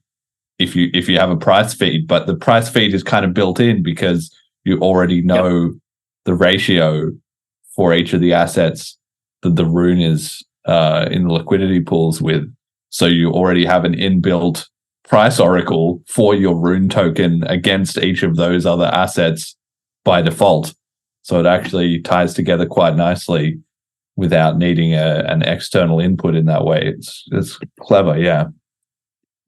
B: if you have a price feed, but the price feed is kind of built in because you already know the ratio for each of the assets that the rune is in the liquidity pools with. So you already have an inbuilt price oracle for your rune token against each of those other assets by default. So it actually ties together quite nicely without needing an external input in that way. It's clever, yeah.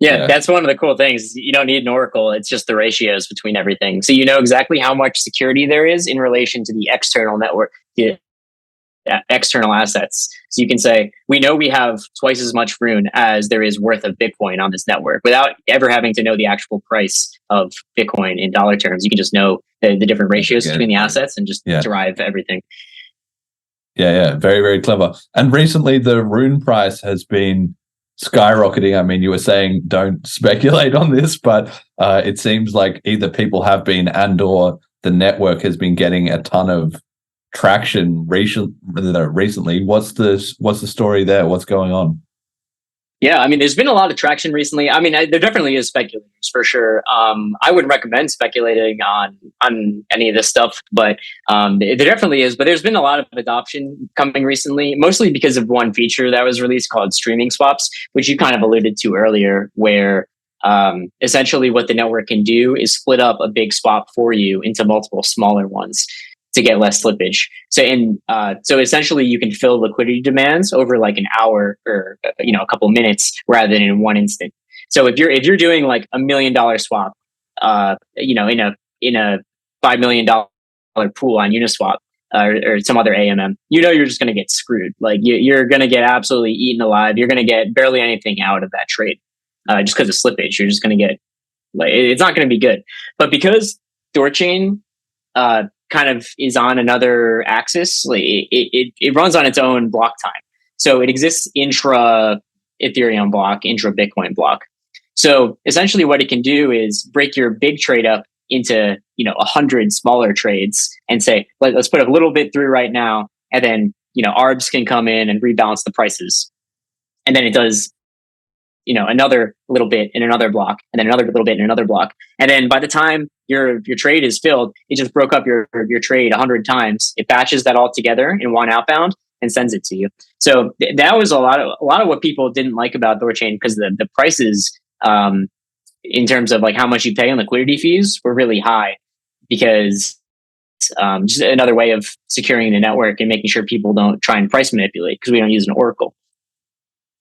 G: Yeah, that's one of the cool things. You don't need an oracle. It's just the ratios between everything. So you know exactly how much security there is in relation to the external network, the external assets. So you can say, we know we have twice as much rune as there is worth of Bitcoin on this network without ever having to know the actual price of Bitcoin in dollar terms. You can just know the different ratios between the assets and just derive everything.
B: Yeah. Very, very clever. And recently the rune price has been skyrocketing. I mean, you were saying don't speculate on this, but it seems like either people have been and/or the network has been getting a ton of traction recently. What's the story there? What's going on?
G: Yeah, I mean, there's been a lot of traction recently. I mean, there definitely is speculators for sure. I wouldn't recommend speculating on any of this stuff, but there definitely is. But there's been a lot of adoption coming recently, mostly because of one feature that was released called streaming swaps, which you kind of alluded to earlier, where essentially what the network can do is split up a big swap for you into multiple smaller ones to get less slippage. So essentially you can fill liquidity demands over like an hour or a couple minutes rather than in one instant. So if you're doing like $1 million swap, in a $5 million pool on Uniswap or some other AMM, you're just going to get screwed. Like you're going to get absolutely eaten alive. You're going to get barely anything out of that trade just because of slippage. You're just going to get like it's not going to be good. But because THORChain kind of is on another axis, like it runs on its own block time. So it exists intra Ethereum block, intra Bitcoin block. So essentially what it can do is break your big trade up into 100 smaller trades and say, let's put a little bit through right now, and then arbs can come in and rebalance the prices, and then it does another little bit in another block, and then another little bit in another block, and then by the time your trade is filled, it just broke up your trade 100 times. It batches that all together in one outbound and sends it to you. So that was a lot of what people didn't like about THORChain, because the prices in terms of like how much you pay on liquidity fees were really high, because just another way of securing the network and making sure people don't try and price manipulate, because we don't use an oracle.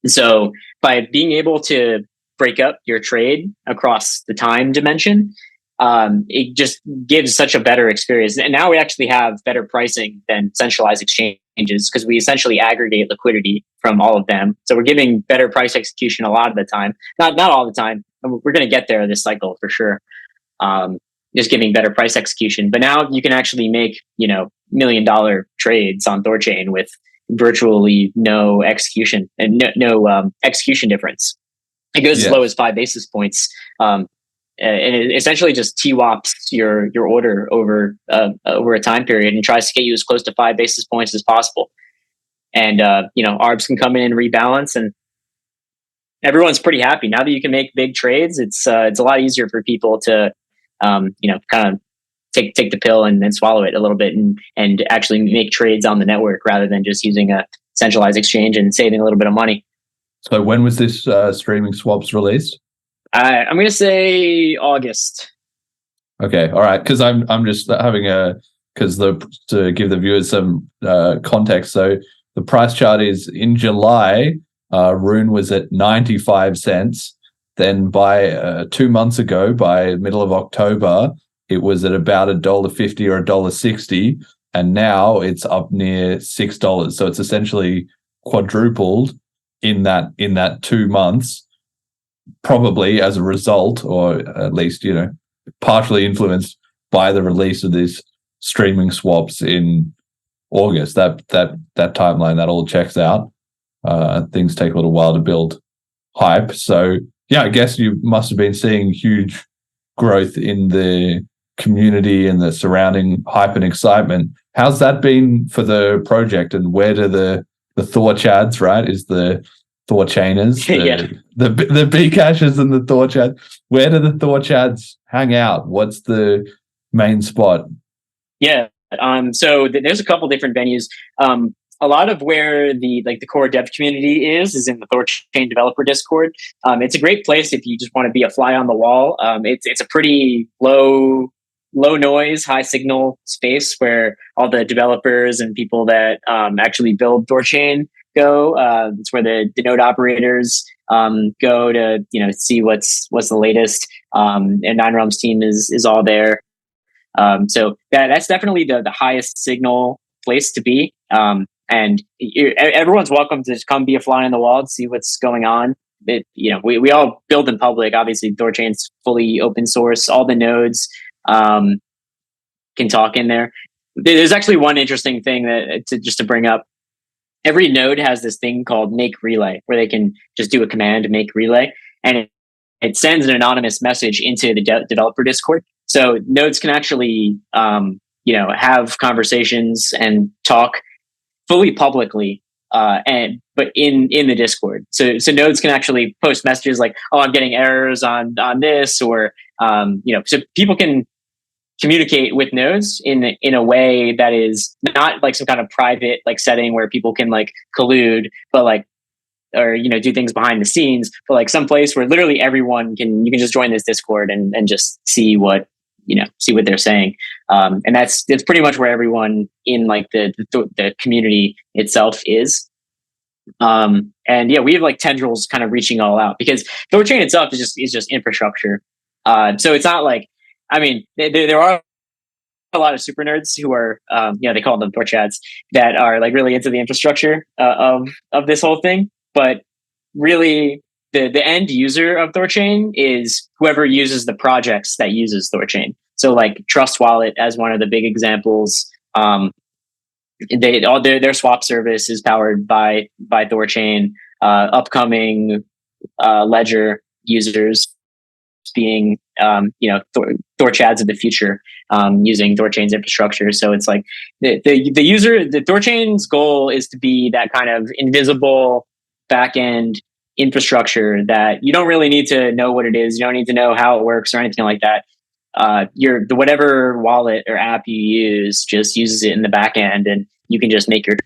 G: And so by being able to break up your trade across the time dimension, it just gives such a better experience. And now we actually have better pricing than centralized exchanges, because we essentially aggregate liquidity from all of them. So we're giving better price execution a lot of the time, not all the time. We're going to get there this cycle for sure. Just giving better price execution. But now you can actually make, $1 million trades on THORChain with virtually no execution and no execution difference. It goes as low as 5 basis points. And it essentially just TWAPs your order over a time period and tries to get you as close to 5 basis points as possible. And arbs can come in and rebalance, and everyone's pretty happy now that you can make big trades. It's a lot easier for people to kind of take the pill and swallow it a little bit and actually make trades on the network rather than just using a centralized exchange and saving a little bit of money.
B: So when was this streaming swaps released?
G: I'm going to say August.
B: Okay, all right. Because I'm just having to give the viewers some context. So the price chart is in July. RUNE was at 95 cents. Then by 2 months ago, by middle of October, it was at about $1.50 or $1.60, and now it's up near $6. So it's essentially quadrupled in that 2 months, probably as a result, or at least partially influenced by the release of these streaming swaps in August. That timeline, that all checks out. Things take a little while to build hype. So yeah, I guess you must have been seeing huge growth in the community and the surrounding hype and excitement. How's that been for the project, and where do the THORChads, right, is the THORChainers, the Bcashers and the THORChads, where do the THORChads hang out? What's the main spot?
G: Yeah. So there's a couple different venues. A lot of where the core dev community is in the THORChain developer Discord. It's a great place if you just want to be a fly on the wall. It's a pretty low noise, high signal space where all the developers and people that actually build THORChain go. It's where the node operators go to see what's the latest. And Nine Realms team is all there. So that's definitely the highest signal place to be. And everyone's welcome to just come be a fly on the wall and see what's going on. We all build in public. Obviously, THORChain's fully open source. All the nodes can talk in there. There's actually one interesting thing to bring up. Every node has this thing called make relay, where they can just do a command to make relay, and it sends an anonymous message into the developer Discord. So nodes can actually have conversations and talk fully publicly, but in the Discord. So nodes can actually post messages like, "Oh, I'm getting errors on this," or so people can communicate with nodes in a way that is not like some kind of private setting where people can collude, but or do things behind the scenes, but like some place where literally everyone you can just join this Discord and just see what they're saying. And that's pretty much where everyone in like the community itself is. And yeah, we have like tendrils kind of reaching all out, because THORChain itself is just infrastructure. So it's not like, I mean, there are a lot of super nerds who are, they call them THORChads, that are like really into the infrastructure of this whole thing. But really, the end user of THORChain is whoever uses the projects that uses THORChain. So like Trust Wallet as one of the big examples. Their swap service is powered by THORChain. Upcoming Ledger users being THORChads of the future, using THORChain's infrastructure. So it's like the THORChain's goal is to be that kind of invisible backend infrastructure that you don't really need to know what it is. You don't need to know how it works or anything like that. Whatever wallet or app you use just uses it in the back end, and you can just make your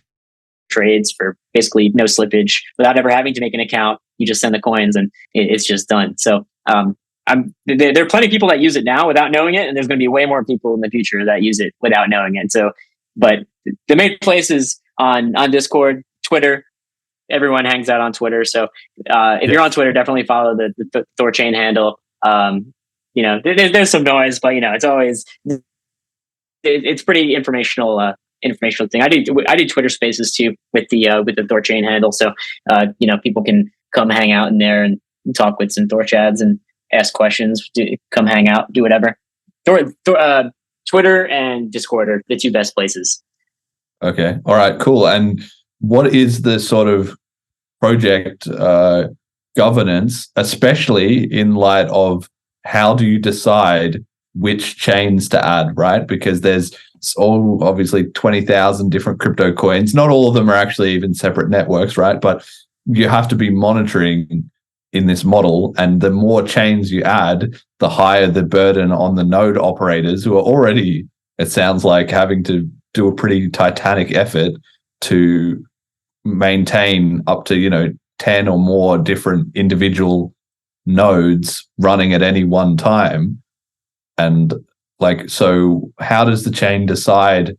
G: trades for basically no slippage without ever having to make an account. You just send the coins and it's just done. So there are plenty of people that use it now without knowing it, and there's going to be way more people in the future that use it without knowing it. So, but the main place is on Discord, Twitter. Everyone hangs out on Twitter. So if you're on Twitter, definitely follow the THORChain handle. There's some noise, but it's always, it's pretty informational thing. I do Twitter Spaces too with the THORChain handle, so people can come hang out in there and talk with some THORChads and ask questions. Come hang out, do whatever. Twitter and Discord are the two best places.
B: Okay, all right, cool. And what is the sort of project governance, especially in light of how do you decide which chains to add, right? Because there's obviously 20,000 different crypto coins. Not all of them are actually even separate networks, right? But you have to be monitoring in this model. And the more chains you add, the higher the burden on the node operators, who are already, it sounds like, having to do a pretty titanic effort to maintain up to, 10 or more different individual nodes running at any one time. And so how does the chain decide,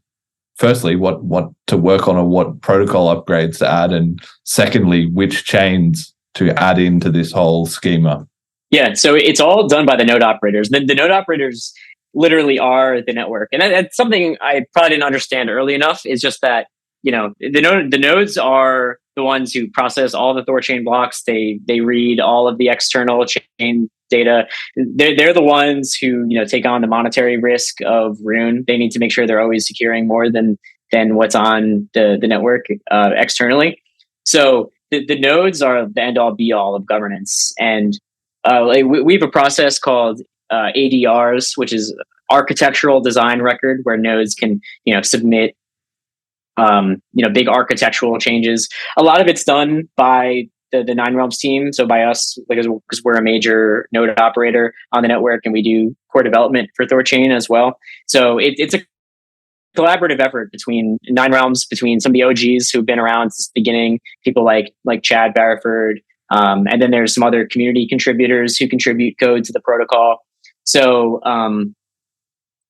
B: firstly, what to work on or what protocol upgrades to add, and secondly, which chains to add into this whole schema?
G: Yeah, so it's all done by the node operators. The node operators literally are the network, and that's something I probably didn't understand early enough. Is just that the nodes are the ones who process all the THORChain blocks. They read all of the external chain data. They're the ones who take on the monetary risk of RUNE. They need to make sure they're always securing more than what's on the network externally. So the nodes are the end all be all of governance. And we have a process called ADRs, which is architectural design record, where nodes can submit big architectural changes. A lot of it's done by the Nine Realms team, so by us, because we're a major node operator on the network, and we do core development for THORChain as well. So it's a collaborative effort between Nine Realms, between some of the OGs who've been around since the beginning, people like Chad Barriford, and then there's some other community contributors who contribute code to the protocol. So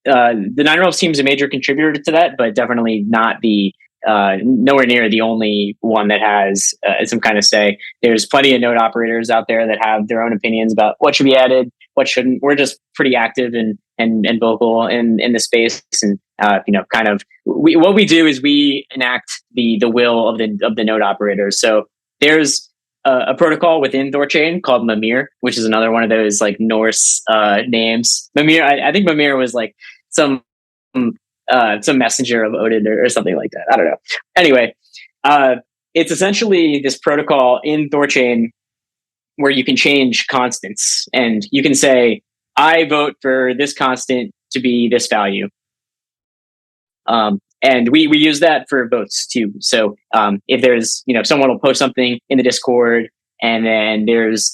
G: the Nine Realms team is a major contributor to that, but definitely not nowhere near the only one that has some kind of say. There's plenty of node operators out there that have their own opinions about what should be added, what shouldn't. We're just pretty active and vocal in the space, and what we do is we enact the will of the node operators. So there's a protocol within THORChain called Mimir, which is another one of those like Norse names. Mimir, I think Mimir was like some messenger of Odin or something like that. I don't know. Anyway, it's essentially this protocol in THORChain where you can change constants, and you can say, I vote for this constant to be this value. And we use that for votes too. So if there's, if someone will post something in the Discord, and then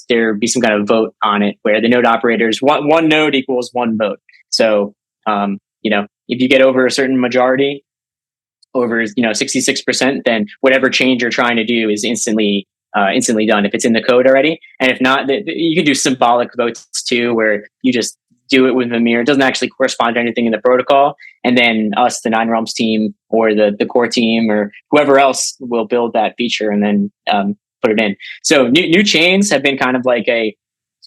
G: there be some kind of vote on it where the node operators, one node equals one vote. So if you get over a certain majority, over 66%, then whatever change you're trying to do is instantly instantly done if it's in the code already. And if not, you can do symbolic votes too, where you just do it with the mirror. It doesn't actually correspond to anything in the protocol. And then us, the Nine Realms team, or the core team, or whoever else will build that feature and then put it in. So new chains have been kind of like a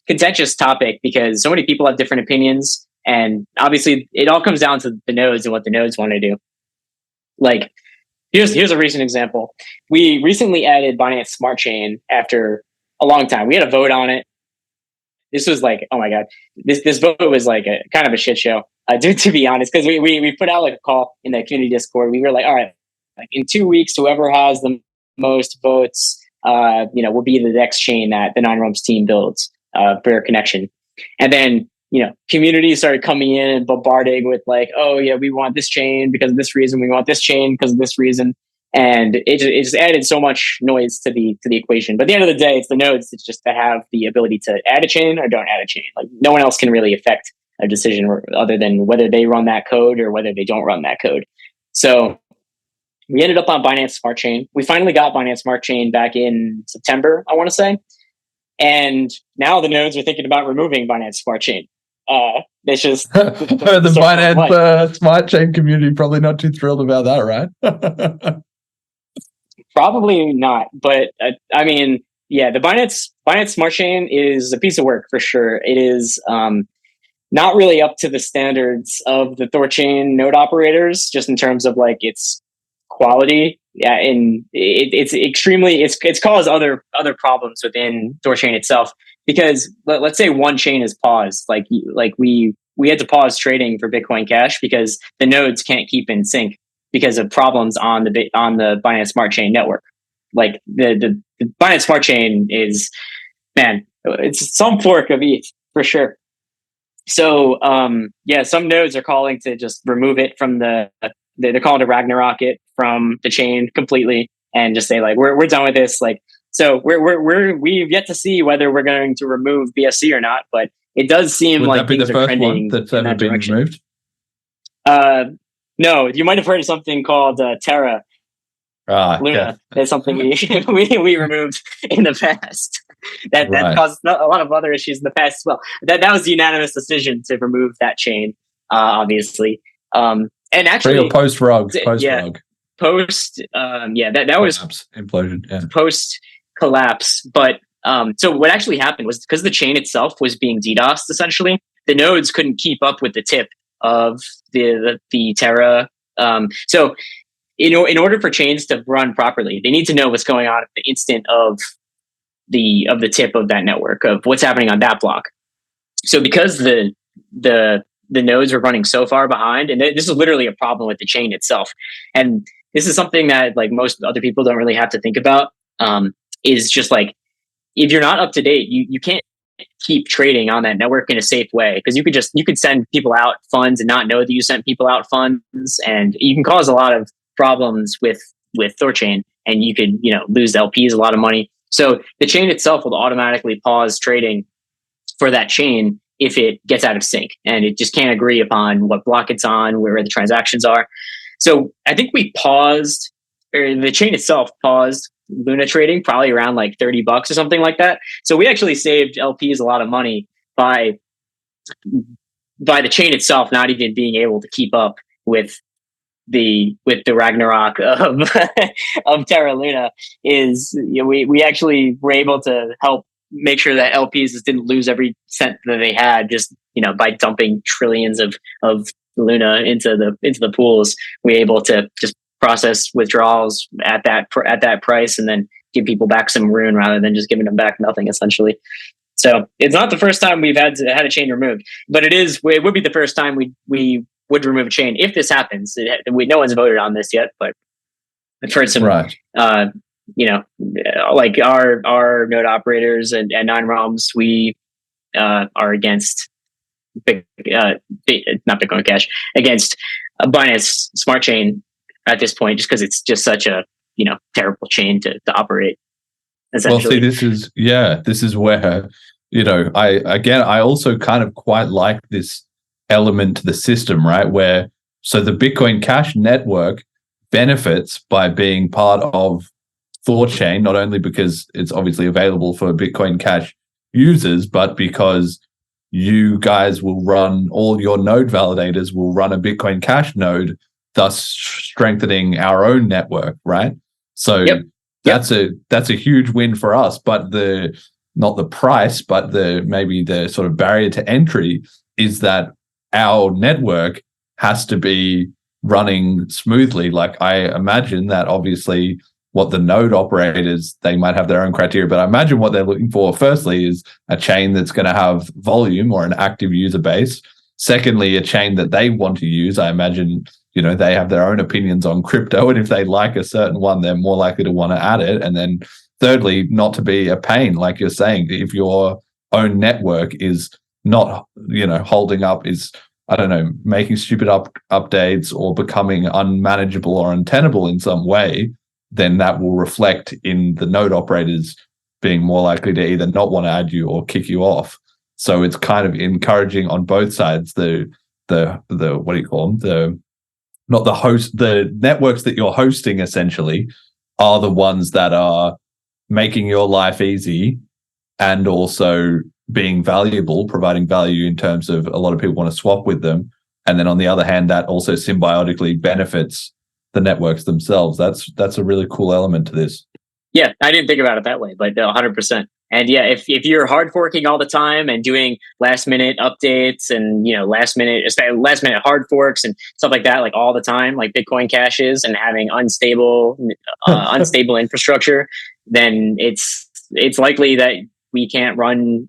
G: contentious topic because so many people have different opinions. And obviously it all comes down to the nodes and what the nodes want to do. Like, here's a recent example. We recently added Binance Smart Chain after a long time. We had a vote on it. This was like, oh my God, this vote was like a kind of a shit show, to be honest, because we put out like a call in the community Discord. We were like, all right, like in 2 weeks, whoever has the most votes, will be the next chain that the Nine Realms team builds for a connection. And then, community started coming in and bombarding with like, oh yeah, we want this chain because of this reason. We want this chain because of this reason. And it just added so much noise to the equation. But at the end of the day, it's the nodes. It's just to have the ability to add a chain or don't add a chain. Like no one else can really affect a decision other than whether they run that code or whether they don't run that code. So we ended up on Binance Smart Chain. We finally got Binance Smart Chain back in September, I want to say. And now the nodes are thinking about removing Binance Smart Chain. It's just
B: the Binance Smart Chain community probably not too thrilled about that, right?
G: Probably not, but I mean, yeah, the Binance Smart Chain is a piece of work for sure. It is not really up to the standards of the THORChain node operators, just in terms of like its quality. Yeah, and it's extremely it's caused other problems within THORChain itself. Because let's say one chain is paused, like we had to pause trading for Bitcoin Cash because the nodes can't keep in sync because of problems on the Binance Smart Chain network. Like the Binance Smart Chain is, man, it's some fork of ETH for sure. So some nodes are calling to just remove it from they're calling to Ragnarok it from the chain completely and just say like we're done with this. Like, so we've yet to see whether we're going to remove BSC or not, but it does seem like things are trending
B: that's
G: in
B: ever
G: that
B: been
G: direction.
B: removed.
G: No, you might have heard of something called Terra Luna.
B: Yeah.
G: That's something we removed in the past. That caused a lot of other issues in the past as well. That was the unanimous decision to remove that chain, obviously. And actually,
B: pre or post rug,
G: that was
B: implosion,
G: post collapse. But so what actually happened was because the chain itself was being DDoSed, essentially, the nodes couldn't keep up with the tip of the Terra. So in order for chains to run properly, they need to know what's going on at the instant of the tip of that network, of what's happening on that block. So because the nodes were running so far behind, and this is literally a problem with the chain itself, and this is something that like most other people don't really have to think about, is just like, if you're not up to date, you can't keep trading on that network in a safe way, because you could send people out funds and not know that you sent people out funds, and you can cause a lot of problems with THORChain, and you could lose LPs a lot of money. So the chain itself will automatically pause trading for that chain if it gets out of sync and it just can't agree upon what block it's on, where the transactions are. So I think we paused, or the chain itself paused Luna trading probably around like $30 or something like that. So we actually saved LPs a lot of money by the chain itself not even being able to keep up with the Ragnarok of Terra Luna. Is we actually were able to help make sure that LPs just didn't lose every cent that they had just by dumping trillions of Luna into the pools. We were able to just process withdrawals at that price and then give people back some RUNE rather than just giving them back nothing, essentially. So it's not the first time we've had a chain removed, but it would be the first time we would remove a chain if this happens. No one's voted on this yet, but I've heard some, like our node operators and Nine Realms, we are against not Bitcoin Cash, against Binance Smart Chain at this point, just because it's just such a terrible chain to operate.
B: Well, see, this is where I also kind of quite like this element to the system, right? Where so the Bitcoin Cash network benefits by being part of ThorChain, not only because it's obviously available for Bitcoin Cash users, but because you guys will run, all your node validators will run a Bitcoin Cash node, thus strengthening our own network, right? So that's a huge win for us. But not the price, but maybe the sort of barrier to entry is that our network has to be running smoothly. Like, I imagine that obviously what the node operators, they might have their own criteria, but I imagine what they're looking for firstly is a chain that's going to have volume or an active user base. Secondly, a chain that they want to use. I imagine, they have their own opinions on crypto, and if they like a certain one, they're more likely to want to add it. And then thirdly, not to be a pain, like you're saying, if your own network is not, holding up, is, I don't know, making stupid updates or becoming unmanageable or untenable in some way, then that will reflect in the node operators being more likely to either not want to add you or kick you off. So it's kind of encouraging on both sides. The what do you call them? The networks that you're hosting essentially are the ones that are making your life easy and also being valuable, providing value in terms of a lot of people want to swap with them. And then on the other hand, that also symbiotically benefits the networks themselves. That's a really cool element to this.
G: Yeah, I didn't think about it that way, but 100%. And yeah, if you're hard forking all the time and doing last minute updates and last minute hard forks and stuff like that, like all the time, like Bitcoin Cash is, and having unstable infrastructure, then it's likely that we can't run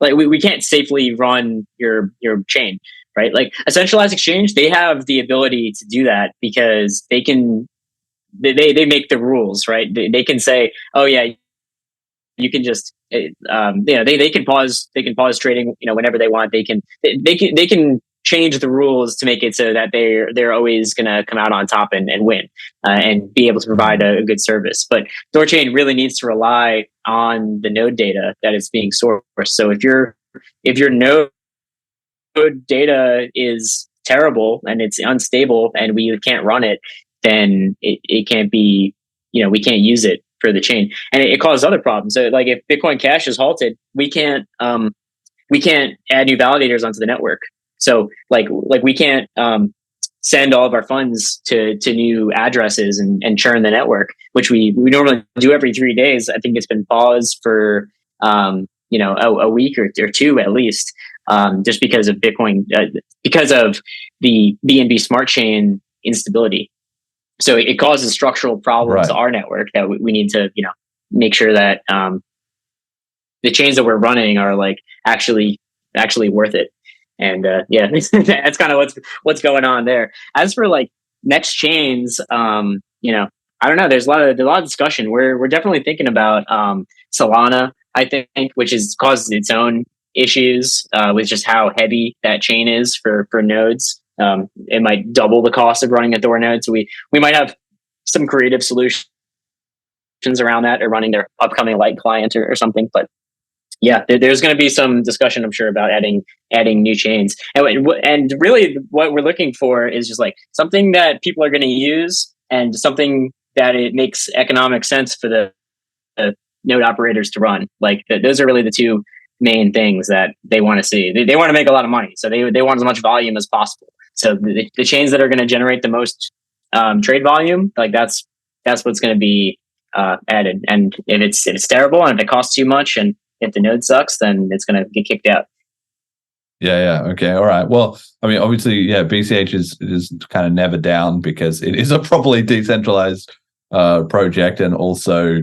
G: we can't safely run your chain, right? Like a centralized exchange, they have the ability to do that because they make the rules, right? They can say, oh yeah, you can just they can pause trading whenever they want. They can change the rules to make it so that they're always going to come out on top and win and be able to provide a good service. But THORChain really needs to rely on the node data that is being sourced. So if your node data is terrible and it's unstable and we can't run it, then it can't be, we can't use it for the chain, and it causes other problems. So like if Bitcoin Cash is halted, we can't add new validators onto the network. So like we can't send all of our funds to new addresses and churn the network, which we normally do every 3 days. I think it's been paused for a week or two at least, just because of Bitcoin, because of the BNB Smart Chain instability. So it causes structural problems to our network that we need to, make sure that the chains that we're running are like actually worth it. And that's kind of what's going on there. As for like next chains, I don't know. There's a lot of discussion. We're definitely thinking about Solana, I think, which has caused its own issues with just how heavy that chain is for nodes. It might double the cost of running a Thor node. So we might have some creative solutions around that, or running their upcoming light client or something. But yeah, there's going to be some discussion, I'm sure, about adding new chains. And really what we're looking for is just like something that people are going to use and something that it makes economic sense for the node operators to run. Like those are really the two main things that they want to see. They want to make a lot of money. So they want as much volume as possible. So the chains that are going to generate the most trade volume, like that's what's going to be added. And if it's terrible and if it costs too much and if the node sucks, then it's going to get kicked out.
B: Yeah. Okay. All right. Well, I mean, obviously, BCH is kind of never down because it is a properly decentralized project, and also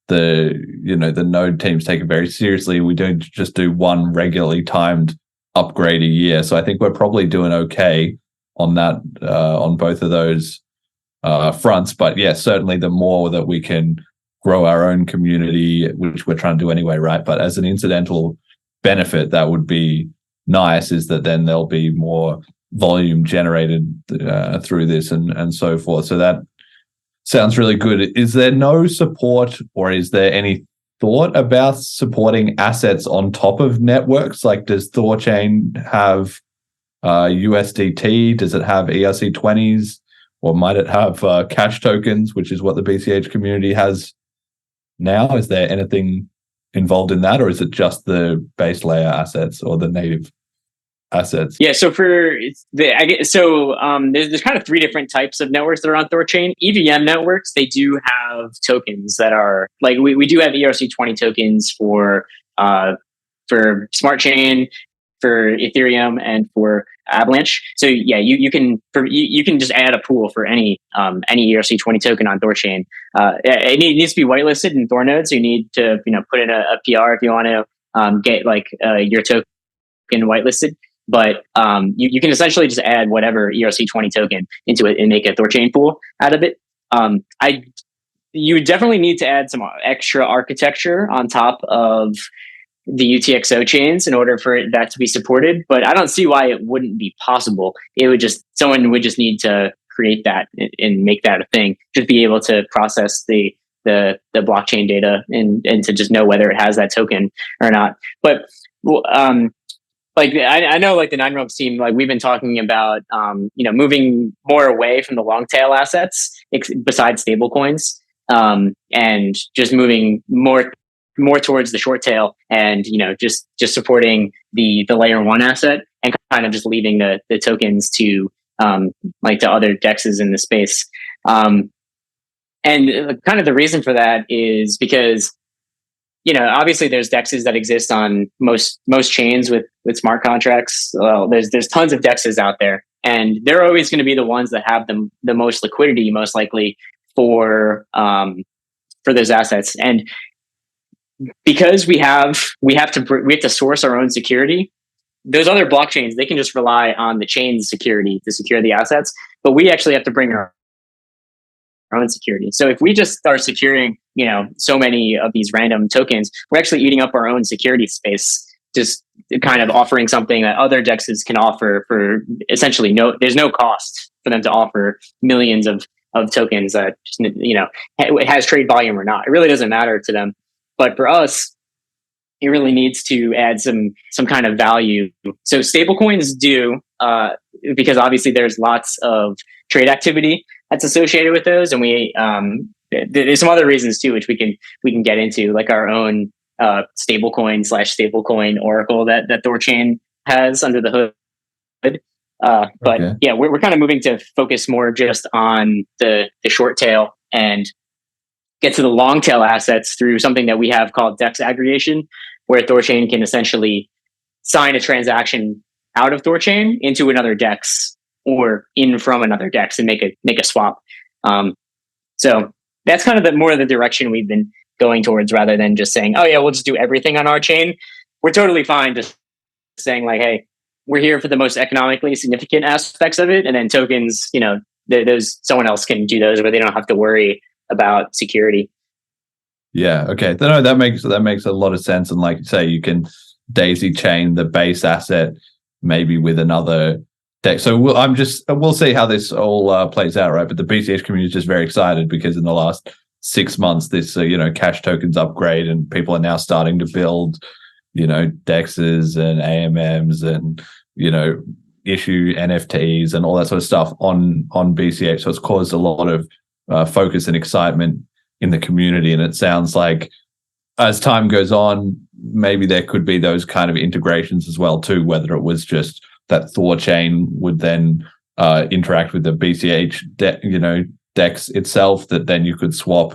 B: the node teams take it very seriously. We don't just do one regularly timed upgrade a year, so I think we're probably doing okay on that, on both of those fronts. But yeah, certainly the more that we can grow our own community, which we're trying to do anyway, right? But as an incidental benefit, that would be nice, is that then there'll be more volume generated through this and so forth. So that sounds really good. Is there no support, or is there any thought about supporting assets on top of networks? Like, does THORChain have USDT? Does it have ERC20s? Or might it have CashTokens, which is what the BCH community has now? Is there anything involved in that, or is it just the base layer assets or the native assets?
G: Yeah, so there's kind of 3 different types of networks that are on THORChain. EVM networks, they do have tokens that are like we do have ERC20 tokens for Smart Chain, for Ethereum, and for Avalanche. So yeah, you can just add a pool for any ERC20 token on THORChain. It needs to be whitelisted in Thor node, so you need to put in a PR if you want to get your token whitelisted. But you can essentially just add whatever ERC20 token into it and make a THORChain pool out of it. You definitely need to add some extra architecture on top of the UTXO chains in order for that to be supported. But I don't see why it wouldn't be possible. Someone would just need to create that and make that a thing. Just be able to process the blockchain data and to just know whether it has that token or not. But I know the Nine Realms team, we've been talking about, moving more away from the long tail assets besides stablecoins, and just moving more towards the short tail and, just supporting the layer 1 asset and kind of just leaving the tokens to other dexes in the space. And kind of the reason for that is because, obviously there's dexes that exist on most chains with smart contracts. Well, there's tons of dexes out there, and they're always going to be the ones that have the most liquidity, most likely for those assets. And because we have to source our own security, those other blockchains, they can just rely on the chain's security to secure the assets, but we actually have to bring our own security. So if we just start securing, so many of these random tokens, we're actually eating up our own security space, just kind of offering something that other dexes can offer for essentially there's no cost for them to offer millions of tokens that just, it has trade volume or not. It really doesn't matter to them. But for us, it really needs to add some kind of value. So stablecoins do, because obviously there's lots of trade activity that's associated with those, and there's some other reasons too, which we can get into, like our own stablecoin oracle that THORChain has under the hood. But okay. Yeah, we're kind of moving to focus more just on the short tail and get to the long tail assets through something that we have called DEX aggregation, where THORChain can essentially sign a transaction out of THORChain into another DEX or in from another DEX and make a swap. So that's kind of more of the direction we've been going towards, rather than just saying, oh yeah, we'll just do everything on our chain. We're totally fine just saying hey, we're here for the most economically significant aspects of it, and then tokens, those someone else can do those where they don't have to worry about security.
B: Yeah. Okay. No, that makes a lot of sense. And like you say, you can daisy chain the base asset maybe with another deck. So we'll see how this all plays out, right? But the BCH community is just very excited because in the last 6 months, this cash tokens upgrade, and people are now starting to build, dexes and AMMs and issue NFTs and all that sort of stuff on BCH. So it's caused a lot of focus and excitement in the community, and it sounds like as time goes on, maybe there could be those kind of integrations as well too, whether it was just that THORChain would then interact with the BCH DEX itself, that then you could swap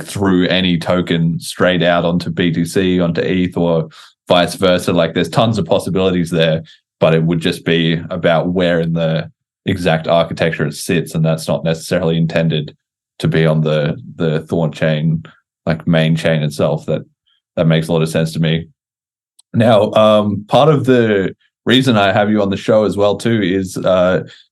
B: through any token straight out onto BTC, onto ETH, or vice versa. There's tons of possibilities there, but it would just be about where in the exact architecture it sits, and that's not necessarily intended to be on the THORChain main chain itself. That makes a lot of sense to me. Now, part of the reason I have you on the show as well too is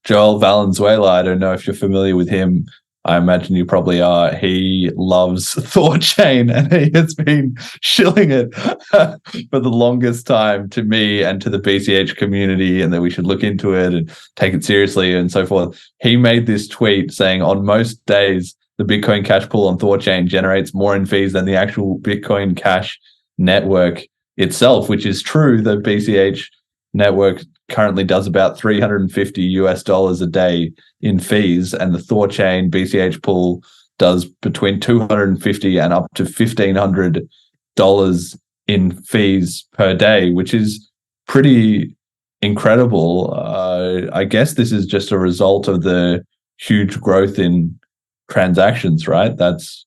B: Joel Valenzuela. I don't know if you're familiar with him. I imagine you probably are. He loves THORChain, and he has been shilling it for the longest time to me and to the BCH community, and that we should look into it and take it seriously and so forth. He made this tweet saying, on most days, the Bitcoin Cash pool on THORChain generates more in fees than the actual Bitcoin Cash network itself, which is true. The BCH network currently does about $350 a day in fees, and the THORChain BCH pool does between $250 and up to $1,500 in fees per day, which is pretty incredible. I guess this is just a result of the huge growth in transactions, right? That's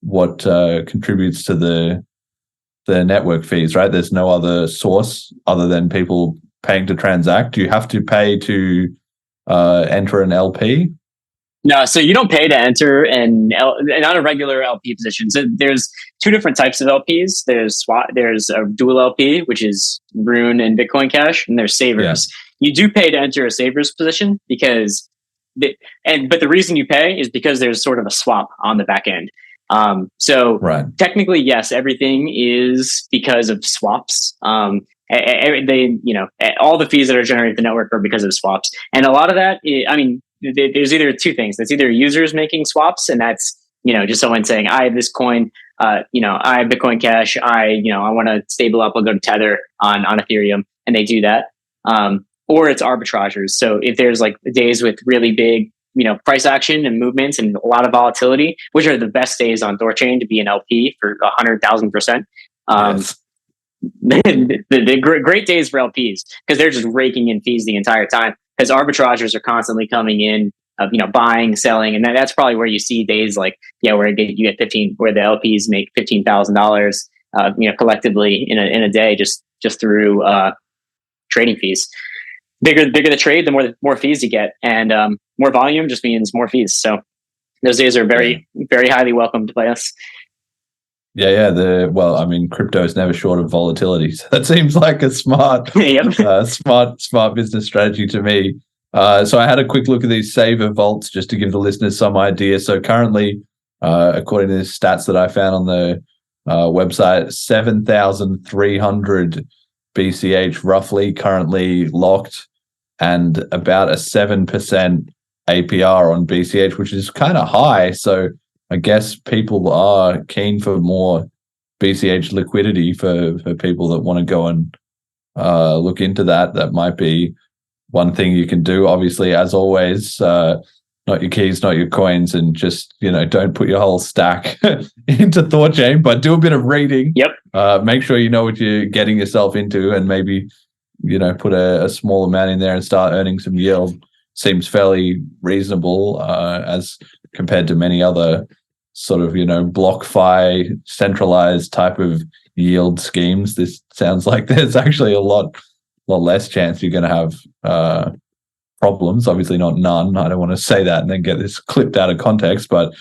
B: what contributes to the network fees, right? There's no other source other than people paying to transact. Do you have to pay to enter an LP?
G: No, so you don't pay to enter not a regular LP position. So there's two different types of LPs. There's a dual LP, which is RUNE and Bitcoin Cash, and there's savers. Yeah. You do pay to enter a savers position but the reason you pay is because there's sort of a swap on the back end. So technically, yes, everything is because of swaps. All the fees that are generated at the network are because of swaps, and a lot of that, there's either two things. That's either users making swaps, and that's just someone saying, I have this coin, I have Bitcoin Cash, I want to stable up, I'll go to Tether on Ethereum, and they do that. Or it's arbitragers. So if there's like days with really big price action and movements and a lot of volatility, which are the best days on THORChain to be an LP for 100,000%. Yes. the great days for LPs, because they're just raking in fees the entire time, because arbitragers are constantly coming in, buying, selling, and that's probably where you see days like where you get 15, where the LPs make $15,000 collectively in a day just through trading fees. Bigger the trade, the more fees you get, and more volume just means more fees. So those days are very, very highly welcomed by us.
B: Crypto is never short of volatility. So that seems like a smart, smart business strategy to me. So I had a quick look at these saver vaults just to give the listeners some idea. So currently, according to the stats that I found on the website, 7,300 BCH roughly currently locked, and about a 7% APR on BCH, which is kind of high. So I guess people are keen for more BCH liquidity for people that want to go and look into that. That might be one thing you can do. Obviously, as always, not your keys, not your coins, and just, don't put your whole stack into THORChain, but do a bit of reading.
G: Yep.
B: Make sure you know what you're getting yourself into, and maybe, put a small amount in there and start earning some yield. Seems fairly reasonable as compared to many other sort of, BlockFi centralized type of yield schemes. This sounds like there's actually a lot less chance you're going to have problems. Obviously not none. I don't want to say that and then get this clipped out of context, but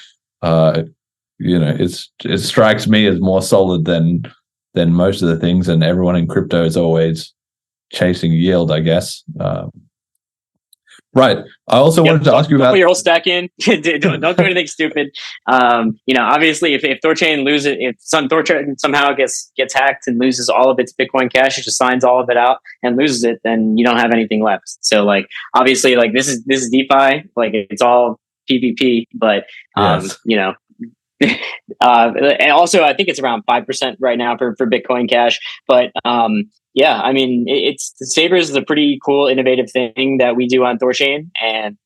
B: it strikes me as more solid than most of the things, and everyone in crypto is always chasing yield, I guess. Right. I also wanted to ask you about...
G: Put your whole stack in. don't do anything stupid. Obviously, if THORChain loses, if THORChain somehow gets hacked and loses all of its Bitcoin Cash, it just signs all of it out and loses it, then you don't have anything left. So, obviously, this is DeFi. It's all PvP, but
B: yes.
G: And also I think it's around 5% right now for Bitcoin Cash, but it's savers is a pretty cool, innovative thing that we do on THORChain, and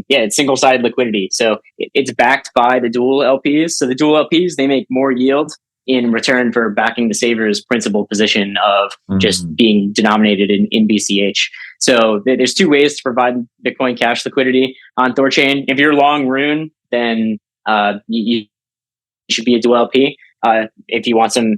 G: it's single-sided liquidity. So it's backed by the dual LPs. So the dual LPs, they make more yield in return for backing the saver's principal position of just being denominated in BCH. So there's two ways to provide Bitcoin Cash liquidity on THORChain. If you're long RUNE, then you should be a dual LP if you want some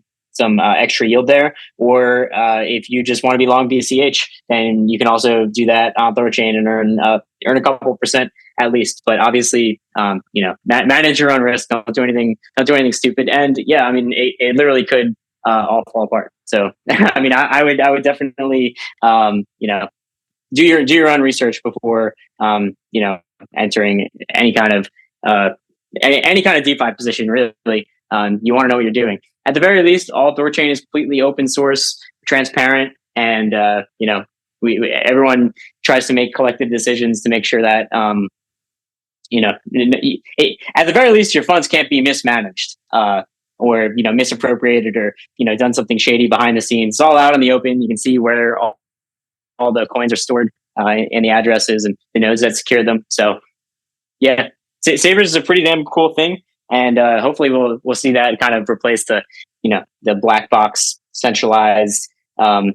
G: extra yield there, or if you just want to be long BCH, then you can also do that on THORChain and earn a couple percent at least. But obviously, manage your own risk. Don't do anything stupid. And it literally could all fall apart. So I would definitely do your own research before entering any kind of DeFi position. Really, you want to know what you're doing. At the very least, all THORChain is completely open source, transparent, and everyone tries to make collective decisions to make sure that at the very least your funds can't be mismanaged or misappropriated or done something shady behind the scenes. It's all out in the open. You can see where all the coins are stored and the addresses and the nodes that secure them. So Sabers is a pretty damn cool thing, and hopefully we'll see that kind of replace the black box centralized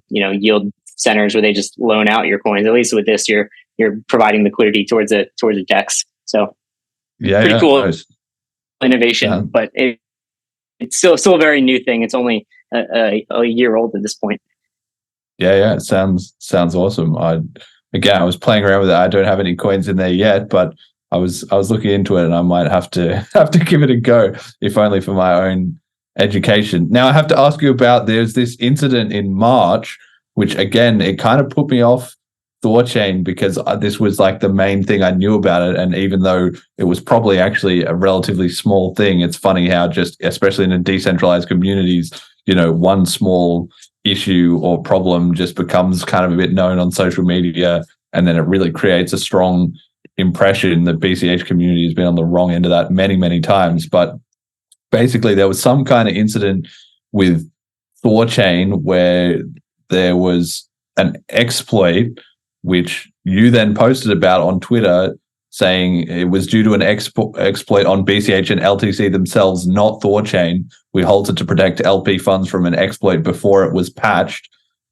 G: yield centers where they just loan out your coins. At least with this, you're providing liquidity towards a DEX. So pretty cool
B: nice.
G: Innovation, but it's still a very new thing. It's only a year old at this point.
B: Yeah, it sounds awesome. I was playing around with it. I don't have any coins in there yet, but I was looking into it, and I might have to give it a go, if only for my own education. Now, I have to ask you about, there's this incident in March, which again, it kind of put me off THORChain, because this was like the main thing I knew about it, and even though it was probably actually a relatively small thing, it's funny how just, especially in decentralized communities, one small issue or problem just becomes kind of a bit known on social media, and then it really creates a strong impression. The BCH community has been on the wrong end of that many, many times. But basically, there was some kind of incident with THORChain where there was an exploit, which you then posted about on Twitter, saying it was due to an exploit on BCH and LTC themselves, not THORChain. We halted to protect LP funds from an exploit before it was patched.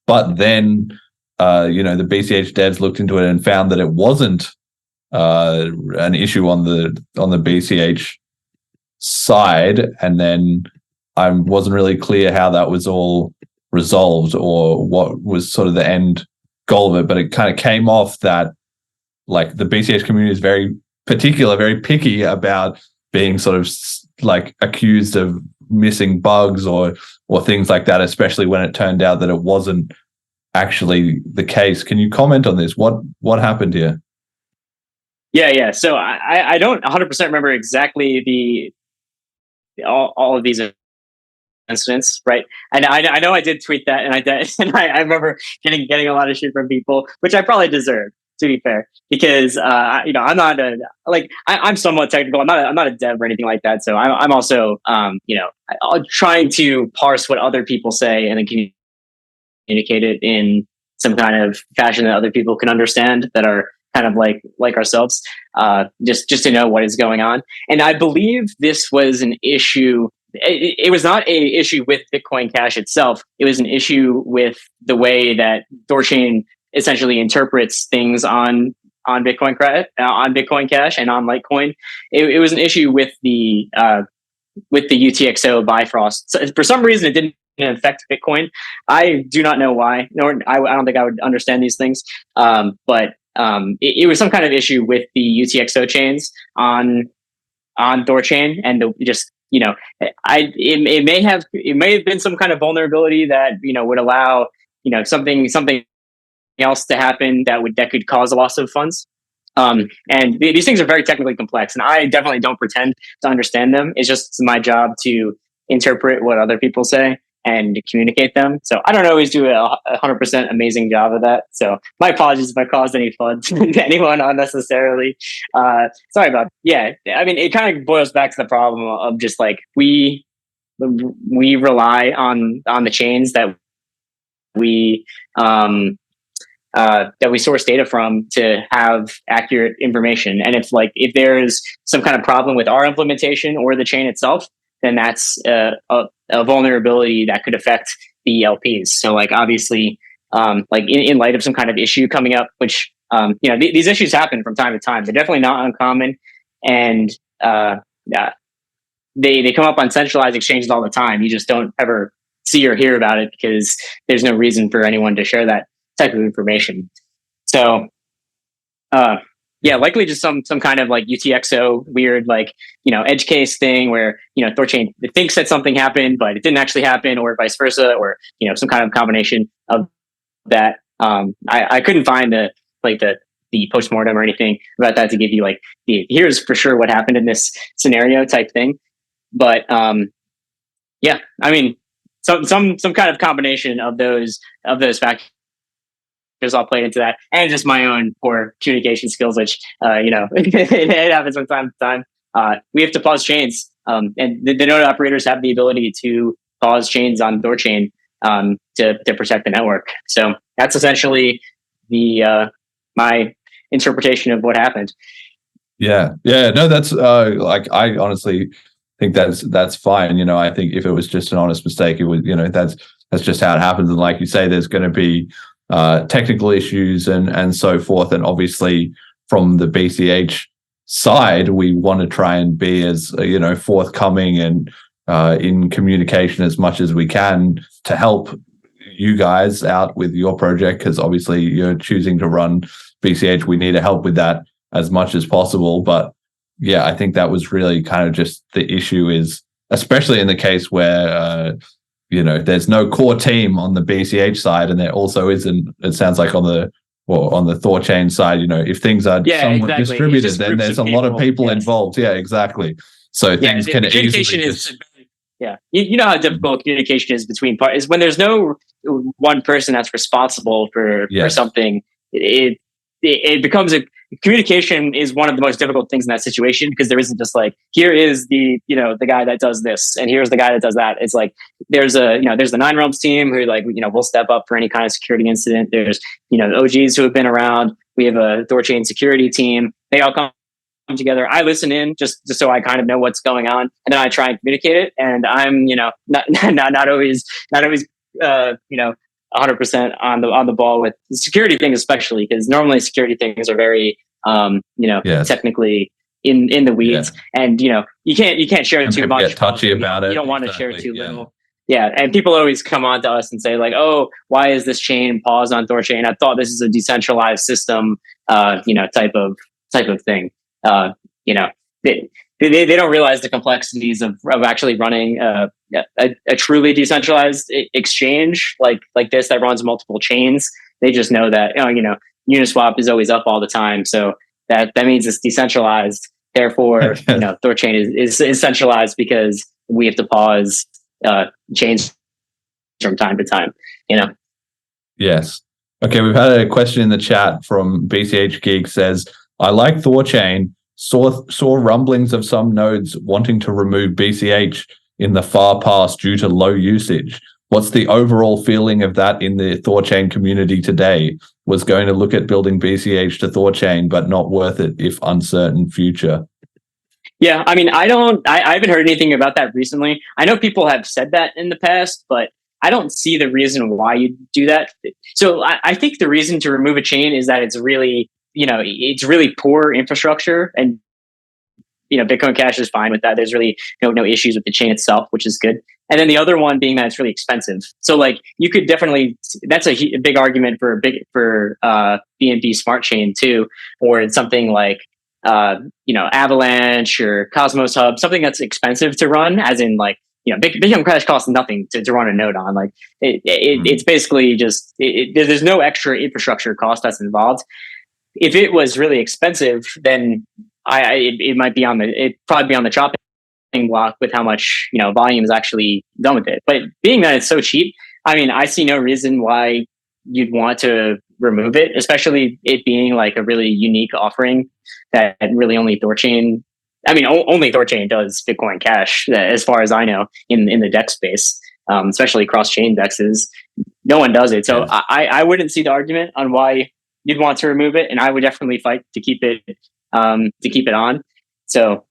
B: But then, the BCH devs looked into it and found that it wasn't an issue on the BCH side. And then I wasn't really clear how that was all resolved or what was sort of the end goal of it. But it kind of came off that, like, the BCH community is very particular, very picky about being sort of like accused of missing bugs or things like that, especially when it turned out that it wasn't actually the case. Can you comment on this? What happened here?
G: Yeah. So I don't 100% remember exactly all of these incidents, right? And I know I did tweet that, and I remember getting a lot of shit from people, which I probably deserved, to be fair, because I'm not I'm somewhat technical. I'm not a dev or anything like that. So I'm also trying to parse what other people say and then communicate it in some kind of fashion that other people can understand, that are kind of like ourselves, just to know what is going on. And I believe this was an issue. It was not an issue with Bitcoin Cash itself. It was an issue with the way that THORChain essentially interprets things on Bitcoin Cash and on Litecoin. It was an issue with the UTXO Bifrost. So for some reason, it didn't affect Bitcoin. I do not know why. Nor I don't think I would understand these things. But it was some kind of issue with the UTXO chains on THORChain, and it may have been some kind of vulnerability that would allow something else to happen that could cause a loss of funds. And these things are very technically complex, and I definitely don't pretend to understand them. It's just my job to interpret what other people say and communicate them. So I don't always do a 100% amazing job of that. So my apologies if I caused any fun to anyone unnecessarily. Sorry about. Yeah, I mean, it kind of boils back to the problem of just like we rely on the chains that we source data from to have accurate information. And if there's some kind of problem with our implementation or the chain itself, then that's a vulnerability that could affect the LPs. So obviously, in light of some kind of issue coming up, which, these issues happen from time to time. They're definitely not uncommon. And they come up on centralized exchanges all the time. You just don't ever see or hear about it because there's no reason for anyone to share that type of information. So, likely just some kind of UTXO weird edge case thing where THORChain thinks that something happened but it didn't actually happen, or vice versa, or some kind of combination of that. I couldn't find the postmortem or anything about that to give you here's for sure what happened in this scenario type thing. But I mean, some kind of combination of those factors all played into that, and just my own poor communication skills, which it happens from time to time. We have to pause chains, and the node operators have the ability to pause chains on THORChain to protect the network. So that's essentially my interpretation of what happened.
B: Yeah. No, that's like, I honestly think that's fine. I think if it was just an honest mistake, it would, that's just how it happens. And like you say, there's going to be technical issues and so forth. And obviously, from the BCH side, we want to try and be as forthcoming and in communication as much as we can to help you guys out with your project, because obviously you're choosing to run BCH. We need to help with that as much as possible. But yeah, I think that was really kind of just the issue, is especially in the case where there's no core team on the BCH side, and there also isn't, it sounds like on the THORChain side, if things are somewhat
G: exactly.
B: distributed, then there's a lot of people involved. Yeah, exactly. So things can
G: communication
B: easily
G: you know how difficult communication is between parties. When there's no one person that's responsible for something, it becomes communication is one of the most difficult things in that situation, because there isn't just like, here is the guy that does this and here's the guy that does that. It's like there's the 9 Realms team who will step up for any kind of security incident. There's the OGs who have been around. We have a THORChain security team. They all come together. I listen in just so I kind of know what's going on, and then I try and communicate it. And I'm not always 100% on the ball with the security thing, especially because normally security things are very technically in the weeds, and you can't share too much.
B: Get touchy about it.
G: You don't want to share too little. Yeah, and people always come on to us and say like, "Oh, why is this chain paused on THORChain? I thought this is a decentralized system, type of thing." They don't realize the complexities of actually running a truly decentralized exchange like this that runs multiple chains. They just know that Uniswap is always up all the time, so that means it's decentralized. Therefore, THORChain is centralized because we have to pause chains from time to time.
B: Yes. Okay, we've had a question in the chat from BCH Geek. Says, I like THORChain. Saw rumblings of some nodes wanting to remove BCH in the far past due to low usage. What's the overall feeling of that in the THORChain community today? Was going to look at building BCH to THORChain, but not worth it if uncertain future.
G: Yeah, I mean, I haven't heard anything about that recently. I know people have said that in the past, but I don't see the reason why you do that. So I think the reason to remove a chain is that it's really poor infrastructure, and Bitcoin Cash is fine with that. There's really no issues with the chain itself, which is good. And then the other one being that it's really expensive. So like you could definitely, that's a big argument for BNB Smart Chain too, or it's something like Avalanche or Cosmos Hub, something that's expensive to run, as in like Bitcoin Cash costs nothing to run a node on. Like it's basically just there's no extra infrastructure cost that's involved. If it was really expensive, then it might be it'd probably be on the chopping block with how much volume is actually done with it. But being that it's so cheap, I mean, I see no reason why you'd want to remove it, especially it being like a really unique offering that really only THORChain. I mean, only THORChain does Bitcoin Cash, as far as I know, in the DEX space, especially cross-chain DEXs. No one does it, so I wouldn't see the argument on why you'd want to remove it, and I would definitely fight to keep it on. So,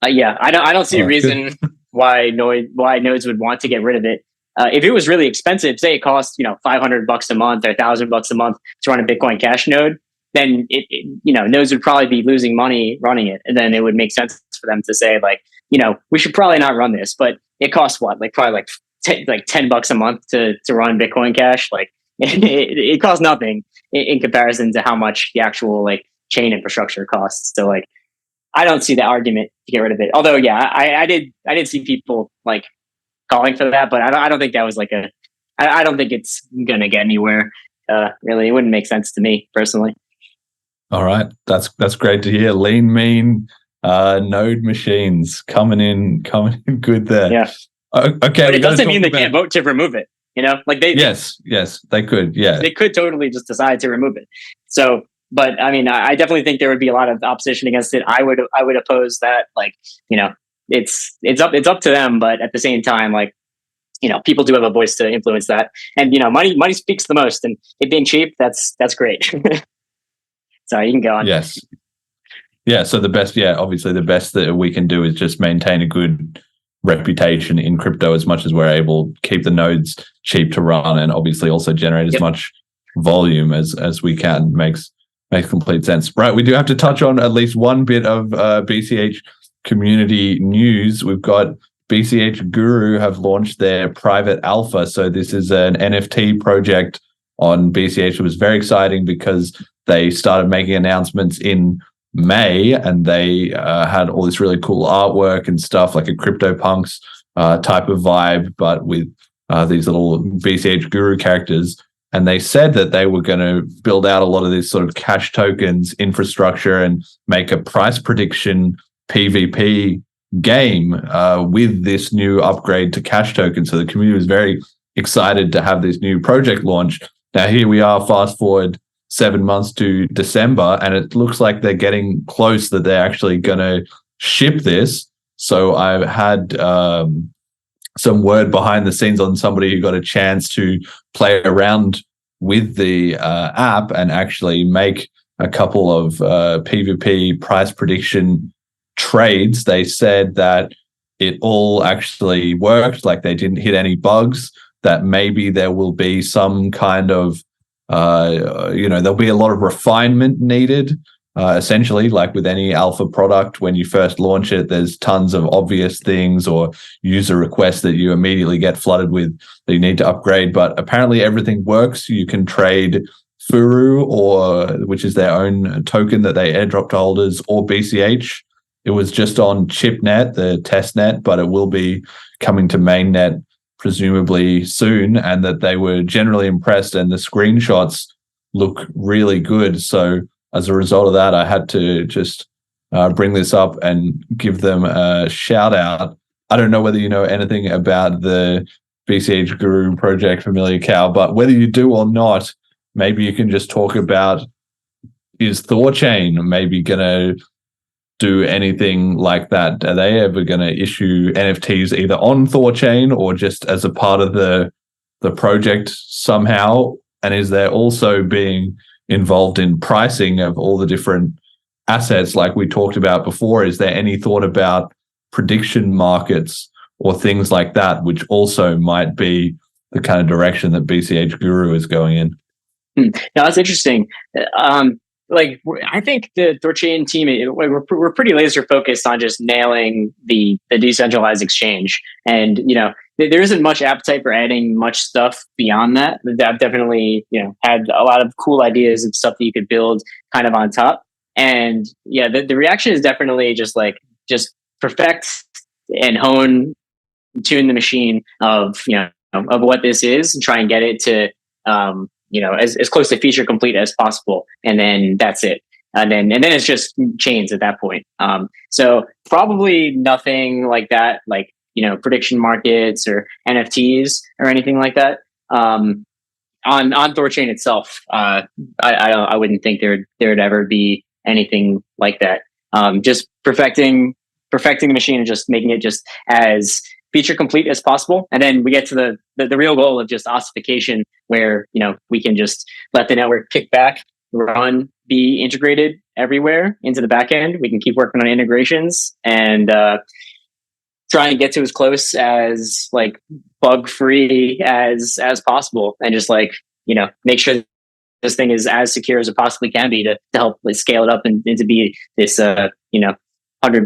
G: I don't see a reason why nodes would want to get rid of it. If it was really expensive, say it costs $500 a month or $1,000 a month to run a Bitcoin Cash node, then nodes would probably be losing money running it, and then it would make sense for them to say like, we should probably not run this. But it costs what, like probably like $10 a month to run Bitcoin Cash. Like it costs nothing in comparison to how much the actual like chain infrastructure costs. So like, I don't see the argument to get rid of it. Although, yeah, I did see people like calling for that, but I don't think that was like I don't think it's gonna get anywhere. Really, it wouldn't make sense to me personally.
B: All right, that's great to hear. Lean, mean node machines coming in good there.
G: Yeah.
B: Okay,
G: but it doesn't mean they can't vote to remove it. Like
B: yes, they could. Yeah, they
G: could totally just decide to remove it. So, but I mean, I definitely think there would be a lot of opposition against it. I would oppose that. Like, it's up to them, but at the same time, like, people do have a voice to influence that, and money speaks the most, and it being cheap, that's great. So you can go on.
B: Yes. Yeah, so obviously the best that we can do is just maintain a good reputation in crypto as much as we're able, keep the nodes cheap to run, and obviously also generate as much volume as we can. Makes complete sense. Right, we do have to touch on at least one bit of BCH community news. We've got BCH Guru have launched their private alpha. So this is an NFT project on BCH. It was very exciting because they started making announcements in May, and they had all this really cool artwork and stuff, like a CryptoPunks type of vibe, but with these little BCH Guru characters. And they said that they were going to build out a lot of this sort of cash tokens infrastructure and make a price prediction PvP game with this new upgrade to cash tokens. So the community was very excited to have this new project launch. Now here we are, fast forward 7 months to December, and it looks like they're getting close that they're actually going to ship this. So I've had some word behind the scenes on somebody who got a chance to play around with the app and actually make a couple of PvP price prediction trades. They said that it all actually worked, like they didn't hit any bugs, that maybe there will be some kind of there'll be a lot of refinement needed. Essentially, like with any alpha product, when you first launch it, there's tons of obvious things or user requests that you immediately get flooded with that you need to upgrade. But apparently everything works. You can trade Furu, which is their own token that they airdrop to holders, or BCH. It was just on ChipNet, the test net, but it will be coming to mainnet presumably soon, and that they were generally impressed, and the screenshots look really good. So as a result of that, I had to just bring this up and give them a shout out. I don't know whether you know anything about the BCH Guru project, FamiliarCow, but whether you do or not, maybe you can just talk about, is THORChain maybe going to do anything like that? Are they ever going to issue NFTs either on THORChain or just as a part of the project somehow? And is there also being involved in pricing of all the different assets like we talked about before? Is there any thought about prediction markets or things like that, which also might be the kind of direction that BCH Guru is going in?
G: No, that's interesting. I think the THORChain team, we're pretty laser focused on just nailing the decentralized exchange, and there isn't much appetite for adding much stuff beyond that. That definitely had a lot of cool ideas and stuff that you could build kind of on top. And the reaction is definitely just perfect and tune the machine of what this is, and try and get it to as close to feature complete as possible, and then that's it. And then it's just chains at that point. So probably nothing like that, like prediction markets or NFTs or anything like that. On THORChain itself, I wouldn't think there'd ever be anything like that. Just perfecting the machine and just making it just as feature complete as possible. And then we get to the real goal of just ossification, where we can just let the network kick back, run, be integrated everywhere into the back end. We can keep working on integrations and try and get to as close as bug free as possible, and just make sure this thing is as secure as it possibly can be to help scale it up and to be this $100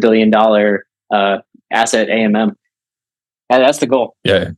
G: billion asset AMM. And that's the goal. Yeah.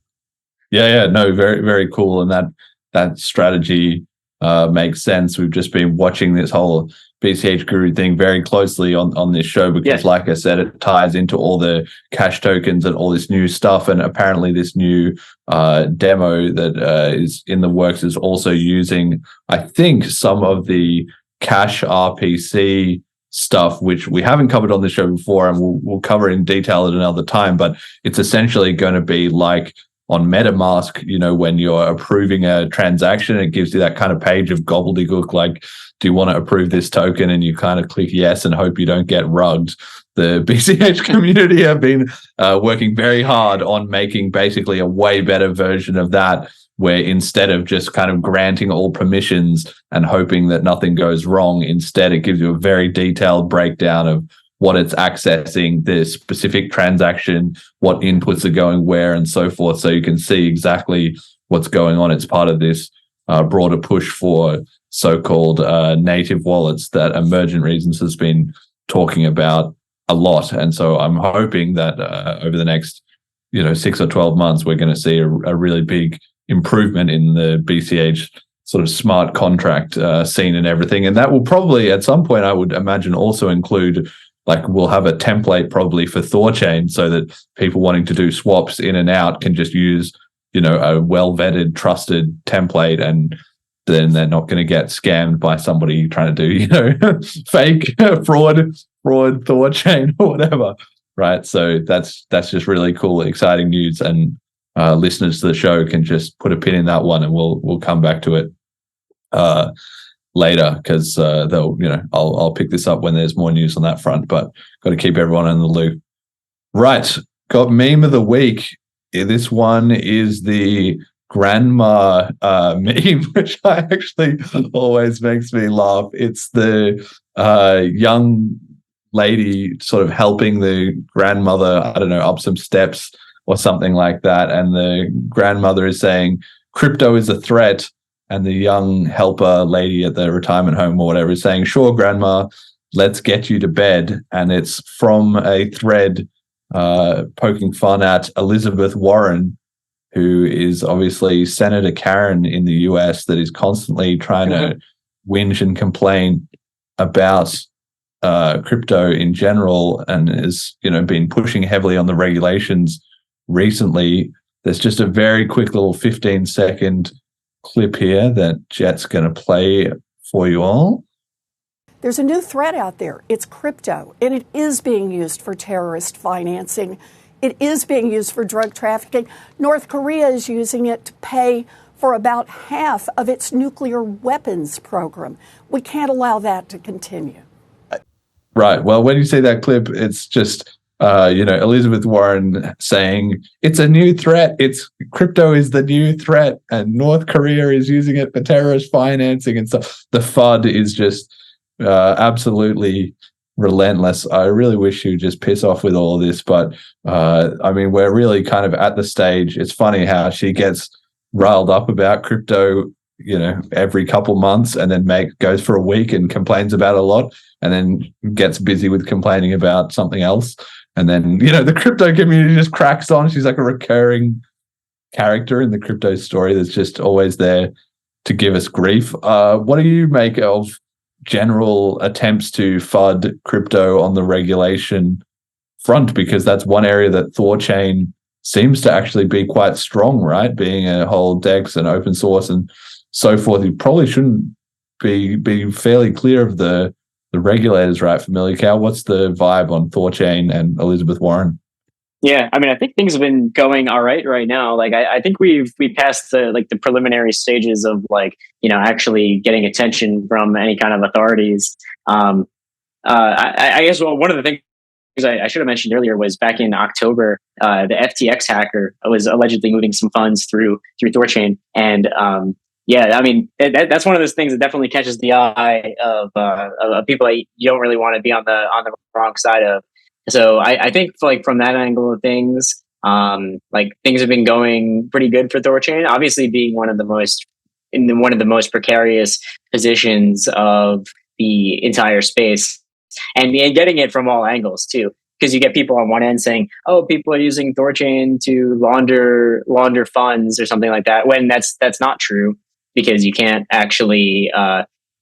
B: No, very, very cool. And that strategy makes sense. We've just been watching this whole BCH Guru thing very closely on this show because, like I said, it ties into all the cash tokens and all this new stuff. And apparently this new demo that is in the works is also using, I think, some of the cash RPC stuff, which we haven't covered on the show before, and we'll cover in detail at another time. But it's essentially going to be like on MetaMask, when you're approving a transaction, it gives you that kind of page of gobbledygook, like, do you want to approve this token? And you kind of click yes and hope you don't get rugged. The BCH community have been working very hard on making basically a way better version of that, where instead of just kind of granting all permissions and hoping that nothing goes wrong, instead it gives you a very detailed breakdown of what it's accessing, the specific transaction, what inputs are going where, and so forth, so you can see exactly what's going on. It's part of this broader push for so-called native wallets that Emergent Reasons has been talking about a lot. And so I'm hoping that over the next 6 or 12 months, we're going to see a really big improvement in the BCH sort of smart contract scene and everything. And that will probably at some point, I would imagine, also include, like, we'll have a template probably for THORChain, so that people wanting to do swaps in and out can just use, a well-vetted, trusted template, and then they're not going to get scammed by somebody trying to do, fake fraud THORChain or whatever. Right. So that's just really cool, exciting news. And listeners to the show can just put a pin in that one, and we'll come back to it later, because they'll, I'll pick this up when there's more news on that front, but got to keep everyone in the loop. Right. Got meme of the week. This one is the grandma meme, which I actually always makes me laugh. It's the young lady sort of helping the grandmother, I don't know, up some steps or something like that. And the grandmother is saying, "Crypto is a threat." And the young helper lady at the retirement home or whatever is saying, "Sure, grandma, let's get you to bed." And it's from a thread poking fun at Elizabeth Warren, who is obviously Senator Karen in the US, that is constantly trying to whinge and complain about crypto in general, and has been pushing heavily on the regulations recently. There's just a very quick little 15-second clip here that Jet's going to play for you all.
H: There's a new threat out there. It's crypto, and it is being used for terrorist financing. It is being used for drug trafficking. North Korea is using it to pay for about half of its nuclear weapons program. We can't allow that to continue.
B: Right. Well, when you see that clip, it's just, Elizabeth Warren saying it's a new threat. Crypto is the new threat, and North Korea is using it for terrorist financing and stuff. The FUD is just absolutely relentless. I really wish you'd just piss off with all of this, but we're really kind of at the stage. It's funny how she gets riled up about crypto, every couple months, and then goes for a week and complains about it a lot, and then gets busy with complaining about something else. And then, the crypto community just cracks on. She's like a recurring character in the crypto story that's just always there to give us grief. What do you make of general attempts to FUD crypto on the regulation front? Because that's one area that THORChain seems to actually be quite strong, right? Being a whole DEX and open source and so forth. You probably shouldn't be fairly clear of the regulators, right? FamiliarCow, what's the vibe on THORChain and Elizabeth Warren?
G: Yeah, I think things have been going all right now. Like, I think we passed the preliminary stages of actually getting attention from any kind of authorities. I guess one of the things I should have mentioned earlier was back in October, the FTX hacker was allegedly moving some funds through THORChain, and that's one of those things that definitely catches the eye of people that you don't really want to be on the wrong side of. So I think from that angle of things, things have been going pretty good for THORChain. Obviously, being one of the most precarious positions of the entire space, and getting it from all angles too. Because you get people on one end saying, "Oh, people are using THORChain to launder funds or something like that," when that's not true, because you can't actually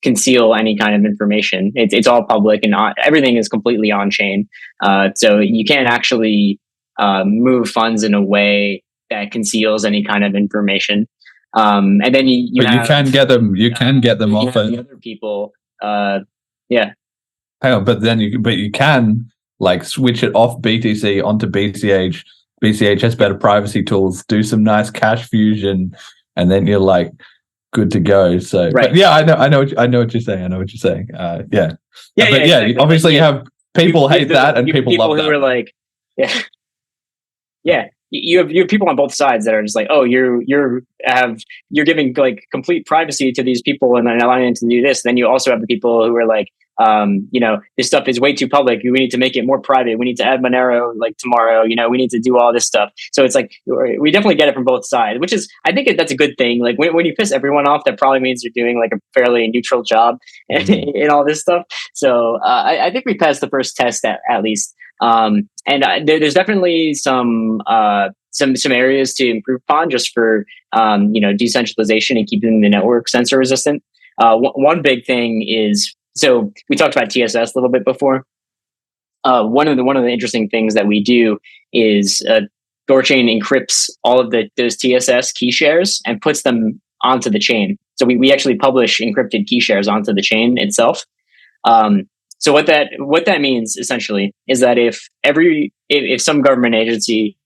G: conceal any kind of information. It's all public, and everything is completely on chain. So you can't actually move funds in a way that conceals any kind of information. And then you
B: can get them. You can get them off
G: the other people. Yeah.
B: Hang on, but you can switch it off BTC onto BCH. BCH has better privacy tools. Do some nice cash fusion, and then you're good to go. So,
G: right.
B: But yeah, I know what you're saying. Obviously, you have people hate that, and people love that.
G: Who are you have people on both sides that are just like, oh, you're giving like complete privacy to these people and then allowing them to do this. Then you also have the people who are like, this stuff is way too public. We need to make it more private. We need to add Monero like tomorrow. We need to do all this stuff. So it's like we definitely get it from both sides, which is I think that's a good thing. Like when you piss everyone off, that probably means you're doing like a fairly neutral job in all this stuff. So I think we passed the first test at least. There's definitely some areas to improve upon just for decentralization and keeping the network censor resistant. One big thing is, so we talked about TSS a little bit before. One of the interesting things that we do is THORChain encrypts all of those TSS key shares and puts them onto the chain. So we actually publish encrypted key shares onto the chain itself. So what that means essentially is that if some government agency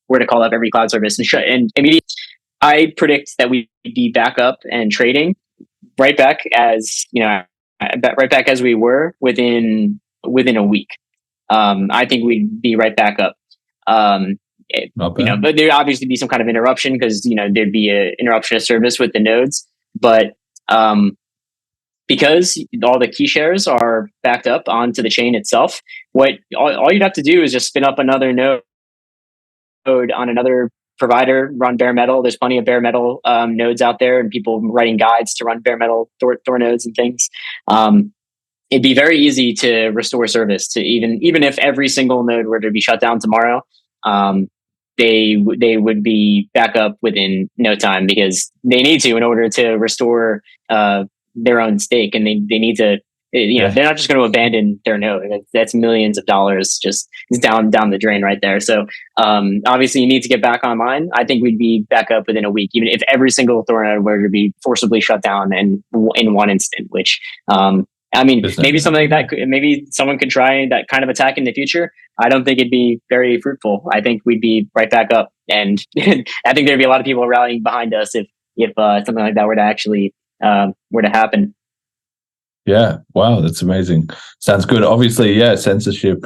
G: were to call up every cloud service and immediately, I predict that we'd be back up and trading right back as we were within a week. I think we'd be right back up. But there'd obviously be some kind of interruption because there'd be an interruption of service with the nodes, but because all the key shares are backed up onto the chain itself, all you'd have to do is just spin up another node on another provider, run bare metal. There's plenty of bare metal nodes out there and people writing guides to run bare metal Thor nodes and things. It'd be very easy to restore service to even if every single node were to be shut down tomorrow. They would be back up within no time because they need to in order to restore their own stake, and they need to. They're not just going to abandon their node. That's millions of dollars just down the drain right there. So obviously you need to get back online. I think we'd be back up within a week, even if every single Thor node were to be forcibly shut down and in one instant. Which maybe something like that. Maybe someone could try that kind of attack in the future. I don't think it'd be very fruitful. I think we'd be right back up, and I think there'd be a lot of people rallying behind us if something like that were to actually were to happen.
B: Yeah. Wow. That's amazing. Sounds good. Obviously, yeah, censorship,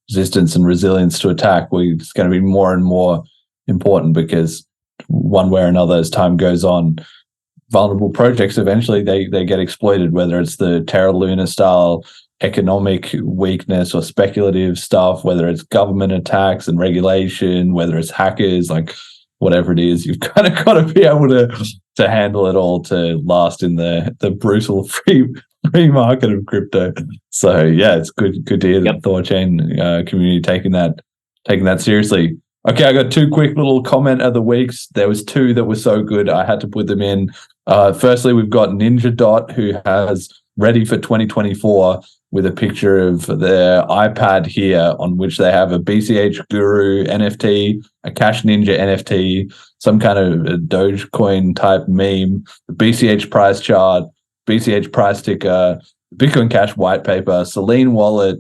B: resistance and resilience to attack is going to be more and more important because one way or another, as time goes on, vulnerable projects, eventually they get exploited, whether it's the Terra Luna style economic weakness or speculative stuff, whether it's government attacks and regulation, whether it's hackers, like whatever it is, you've kind of got to be able to handle it all to last in the brutal free market of crypto. So yeah, it's good to hear the THORChain community taking that seriously. Okay, I got two quick little comment of the weeks. There was two that were so good I had to put them in. Firstly, we've got Ninjadot, who has ready for 2024 with a picture of their iPad here on which they have a BCH Guru NFT, a Cash Ninja NFT, some kind of a Dogecoin type meme, the BCH price chart, BCH price ticker, Bitcoin Cash white paper, Selene wallet,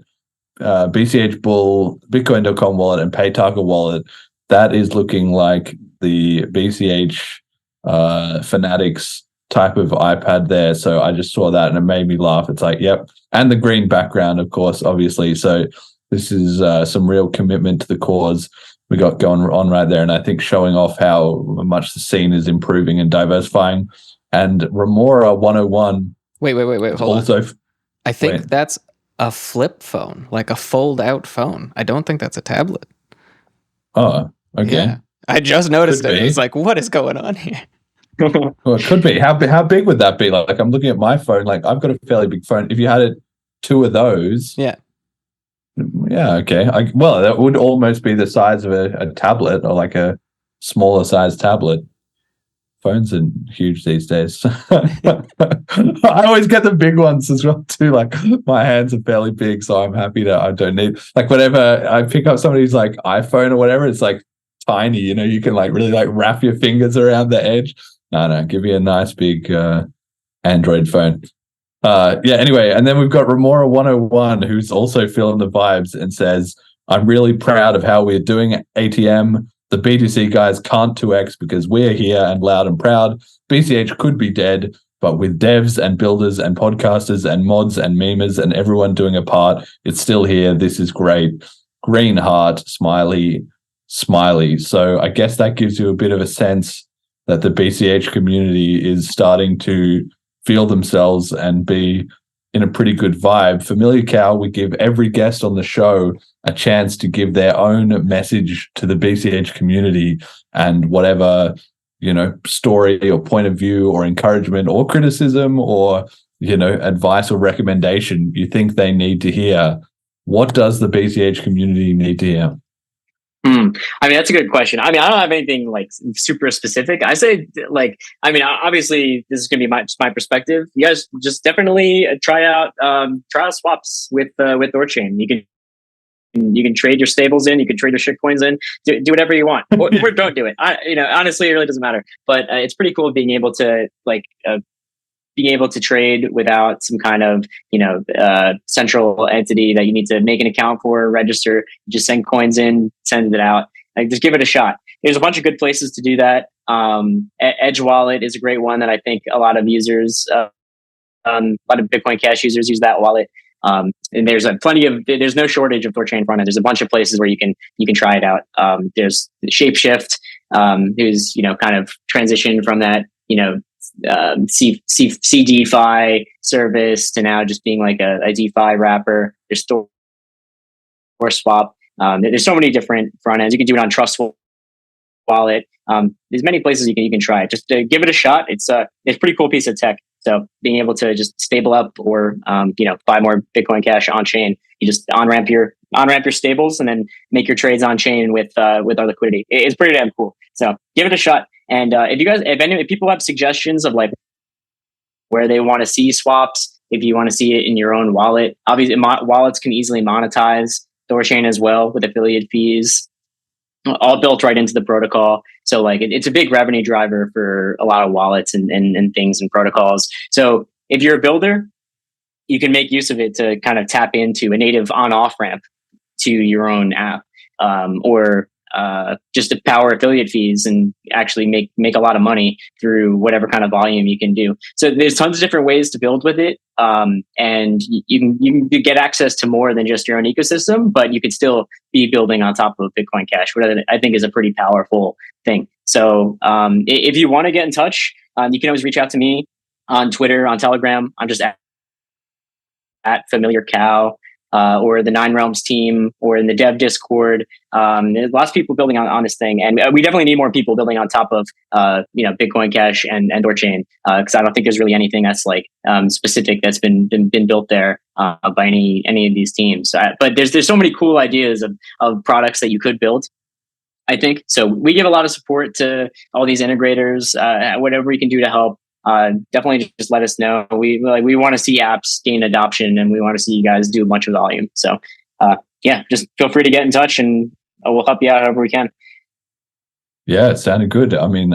B: BCH Bull, Bitcoin.com wallet, and Paytaka wallet. That is looking like the BCH Fanatics type of iPad there. So I just saw that and it made me laugh. It's like, yep. And the green background, of course, obviously. So this is some real commitment to the cause we got going on right there. And I think showing off how much the scene is improving and diversifying. And Remora 101.
I: Wait, hold on. I think that's a flip phone, like a fold out phone. I don't think that's a tablet.
B: Oh, okay.
I: Yeah. I just noticed it. It's like, what is going on here?
B: Well, it could be. How big would that be? Like I'm looking at my phone. Like I've got a fairly big phone. If you had two of those, yeah, okay. Well, that would almost be the size of a tablet or like a smaller size tablet. Phones are huge these days. I always get the big ones as well too. Like my hands are fairly big, so I'm happy I don't need, like whenever I pick up somebody's like iPhone or whatever, it's like tiny, you can like really like wrap your fingers around the edge. No, give you a nice big Android phone. Anyway, and then we've got Remora 101 who's also feeling the vibes and says, I'm really proud of how we're doing ATM. The BTC guys can't 2x because we're here and loud and proud. BCH could be dead, but with devs and builders and podcasters and mods and memers and everyone doing a part, it's still here. This is great. Green heart, smiley, smiley. So I guess that gives you a bit of a sense that the BCH community is starting to feel themselves and be in a pretty good vibe. FamiliarCow, we give every guest on the show a chance to give their own message to the BCH community, and whatever, story or point of view or encouragement or criticism or, advice or recommendation you think they need to hear. What does the BCH community need to hear?
G: I mean, that's a good question. I mean, I don't have anything like super specific. I say obviously this is going to be my perspective. You guys just definitely try out swaps with THORChain. You can trade your stables in, you can trade your shitcoins in, do whatever you want, or don't do it. Honestly, it really doesn't matter. But it's pretty cool being able to trade without some kind of central entity that you need to make an account for, register. You just send coins in, send it out. Like, just give it a shot. There's a bunch of good places to do that. Edge Wallet is a great one that I think a lot of users, a lot of Bitcoin Cash users use that wallet. And there's there's no shortage of THORChain front end. There's a bunch of places where you can try it out. There's Shapeshift, who's kind of transitioned from that CDFI service to now just being like a DeFi wrapper. There's ThorSwap. There's so many different front ends. You can do it on Trust Wallet. There's many places you can try it. Just give it a shot. It's a pretty cool piece of tech. So being able to just stable up or buy more Bitcoin Cash on chain, you just on ramp your stables and then make your trades on chain with our liquidity. It's pretty damn cool. So give it a shot. And if people have suggestions of like where they want to see swaps, if you want to see it in your own wallet, obviously wallets can easily monetize THORChain as well with affiliate fees, all built right into the protocol. So like it's a big revenue driver for a lot of wallets and things and protocols. So if you're a builder, you can make use of it to kind of tap into a native on-off ramp to your own app, or just to power affiliate fees and actually make a lot of money through whatever kind of volume you can do. So there's tons of different ways to build with it. And you can get access to more than just your own ecosystem, but you could still be building on top of Bitcoin Cash, which I think is a pretty powerful thing. So if you want to get in touch, you can always reach out to me on Twitter, on Telegram. I'm just at FamiliarCow. Or the Nine Realms team, or in the dev Discord. There's lots of people building on this thing, and we definitely need more people building on top of Bitcoin Cash and THORChain, because I don't think there's really anything that's like specific that's been built there by any of these teams. But there's so many cool ideas of products that you could build, I think. So we give a lot of support to all these integrators. Whatever we can do to help. Definitely just let us know. We want to see apps gain adoption, and we want to see you guys do a bunch of volume. So just feel free to get in touch, and we'll help you out however we can.
B: Yeah, it sounded good. I mean,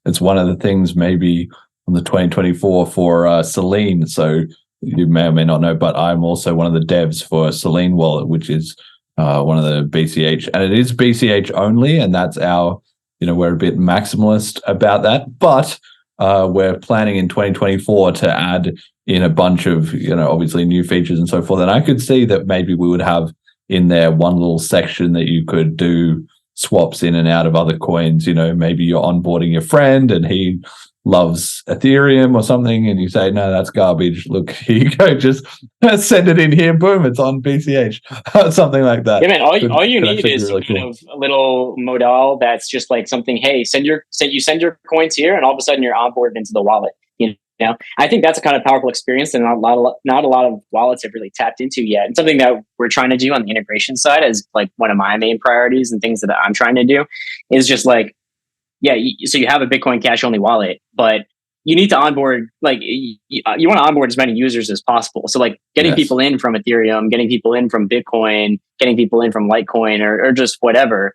B: it's one of the things maybe on the 2024 for Selene. So you may or may not know, but I'm also one of the devs for Selene Wallet, which is one of the BCH, and it is BCH only, and that's our, we're a bit maximalist about that, but we're planning in 2024 to add in a bunch of, obviously new features and so forth. And I could see that maybe we would have in there one little section that you could do swaps in and out of other coins. Maybe you're onboarding your friend and he loves Ethereum or something, and you say, no, that's garbage. Look, here you go. Just send it in here. Boom, it's on BCH. Something like that.
G: Yeah, man. All you need is really cool. A little modal that's just like something. Hey, send your coins here, and all of a sudden you're onboarded into the wallet. I think that's a kind of powerful experience, and not a lot of wallets have really tapped into yet. And something that we're trying to do on the integration side, as like one of my main priorities and things that I'm trying to do, is just like, so you have a Bitcoin Cash only wallet, but you need to onboard, like you want to onboard as many users as possible. So like getting people in from Ethereum, getting people in from Bitcoin, getting people in from Litecoin or just whatever,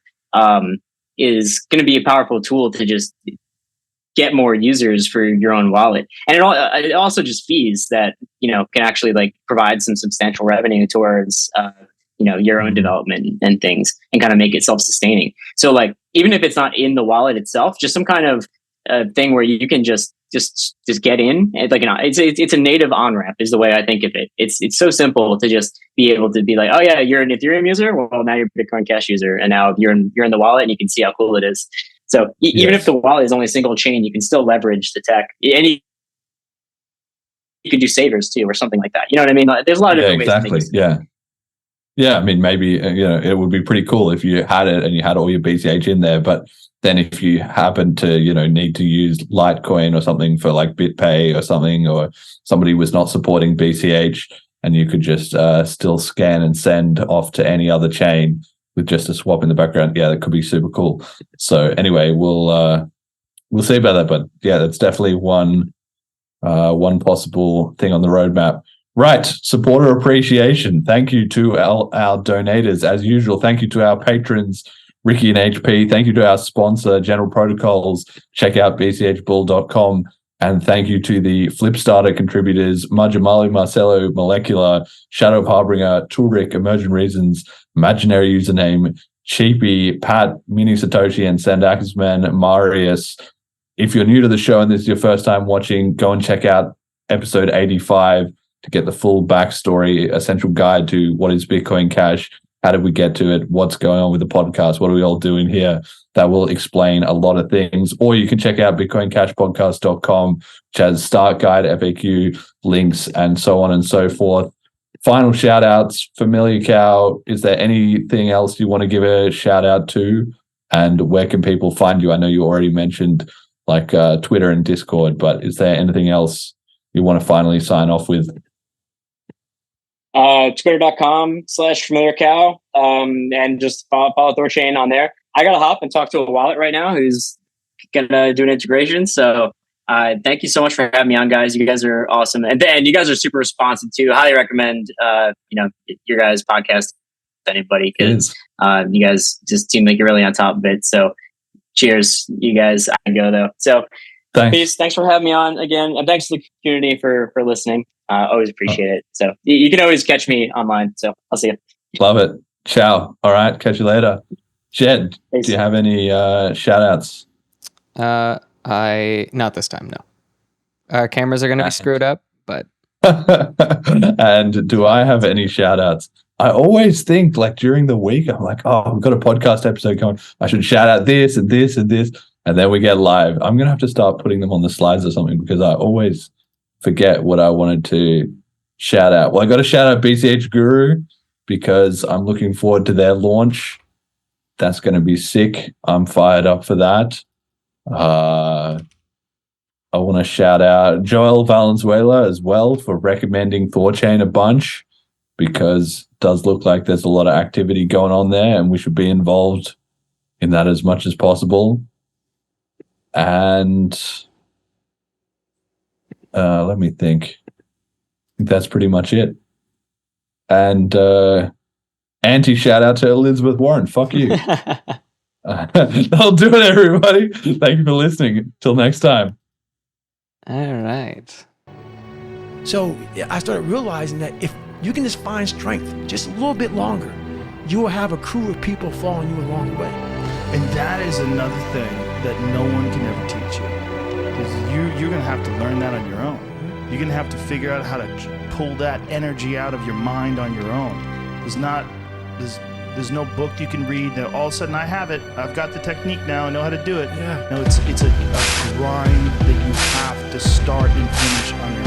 G: is going to be a powerful tool to just get more users for your own wallet. And it also just fees that, can actually like provide some substantial revenue towards, your own development and things, and kind of make it self-sustaining. So like, even if it's not in the wallet itself, just some kind of thing where you can just just get in. And like, it's a native on ramp is the way I think of it. It's so simple to just be able to be like, oh yeah, you're an Ethereum user. Well, now you're a Bitcoin Cash user, and now you're in the wallet, and you can see how cool it is. So even if the wallet is only single chain, you can still leverage the tech, and you could do savers too, or something like that. You know what I mean? There's a lot of different ways.
B: Exactly. Yeah. I mean, maybe it would be pretty cool if you had it and you had all your BCH in there, but then if you happen to, need to use Litecoin or something for like BitPay or something, or somebody was not supporting BCH, and you could just still scan and send off to any other chain with just a swap in the background. Yeah, that could be super cool. So anyway, we'll see about that. But yeah, that's definitely one possible thing on the roadmap. Right, supporter appreciation. Thank you to our donators as usual. Thank you to our patrons, Ricky and HP. Thank you to our sponsor, General Protocols. Check out bchbull.com. And thank you to the Flipstarter contributors, Majamali, Marcelo, Molecular, Shadow of Harbinger, Tulrik, Emergent Reasons, Imaginary Username, Cheapy, Pat, Mini Satoshi, and Sandakisman, Marius. If you're new to the show and this is your first time watching, go and check out episode 85 to get the full backstory, essential guide to what is Bitcoin Cash, how did we get to it, what's going on with the podcast, what are we all doing here. That will explain a lot of things. Or you can check out bitcoincashpodcast.com, which has start guide, FAQ, links, and so on and so forth. Final shout outs, FamiliarCow. Is there anything else you want to give a shout out to? And where can people find you? I know you already mentioned like Twitter and Discord, but is there anything else you want to finally sign off with?
G: Twitter.com/FamiliarCow, and just follow THORChain on there. I got to hop and talk to a wallet right now who's going to do an integration. So thank you so much for having me on, guys. You guys are awesome. And you guys are super responsive too. Highly recommend, your guys' podcast to anybody, because you guys just seem like you're really on top of it. So cheers, you guys. I can go though. So peace. Thanks for having me on again. And thanks to the community for listening. Always appreciate it. So you can always catch me online. So I'll see you.
B: Love it. Ciao. All right. Catch you later. Jed, do you have any shout outs?
I: Not this time, no. Our cameras are going to be screwed up, but.
B: And do I have any shout outs? I always think like during the week, I'm like, oh, I've got a podcast episode going. I should shout out this and this and this. And then we get live. I'm going to have to start putting them on the slides or something, because I always forget what I wanted to shout out. Well, I got to shout out BCH Guru because I'm looking forward to their launch. That's going to be sick. I'm fired up for that. I want to shout out Joel Valenzuela as well for recommending THORChain a bunch, because it does look like there's a lot of activity going on there and we should be involved in that as much as possible. And let me think. I think that's pretty much it. And anti-shout out to Elizabeth Warren. Fuck you. I'll do it, everybody. Thank you for listening. Till next time.
I: All right.
J: So I started realizing that if you can just find strength just a little bit longer, you will have a crew of people following you along the way.
K: And that is another thing that no one can ever teach you. Because you're going to have to learn that on your own. You're going to have to figure out how to pull that energy out of your mind on your own. There's no book you can read that all of a sudden I have it. I've got the technique now. I know how to do it.
J: Yeah.
K: No, it's a grind that you have to start and finish on your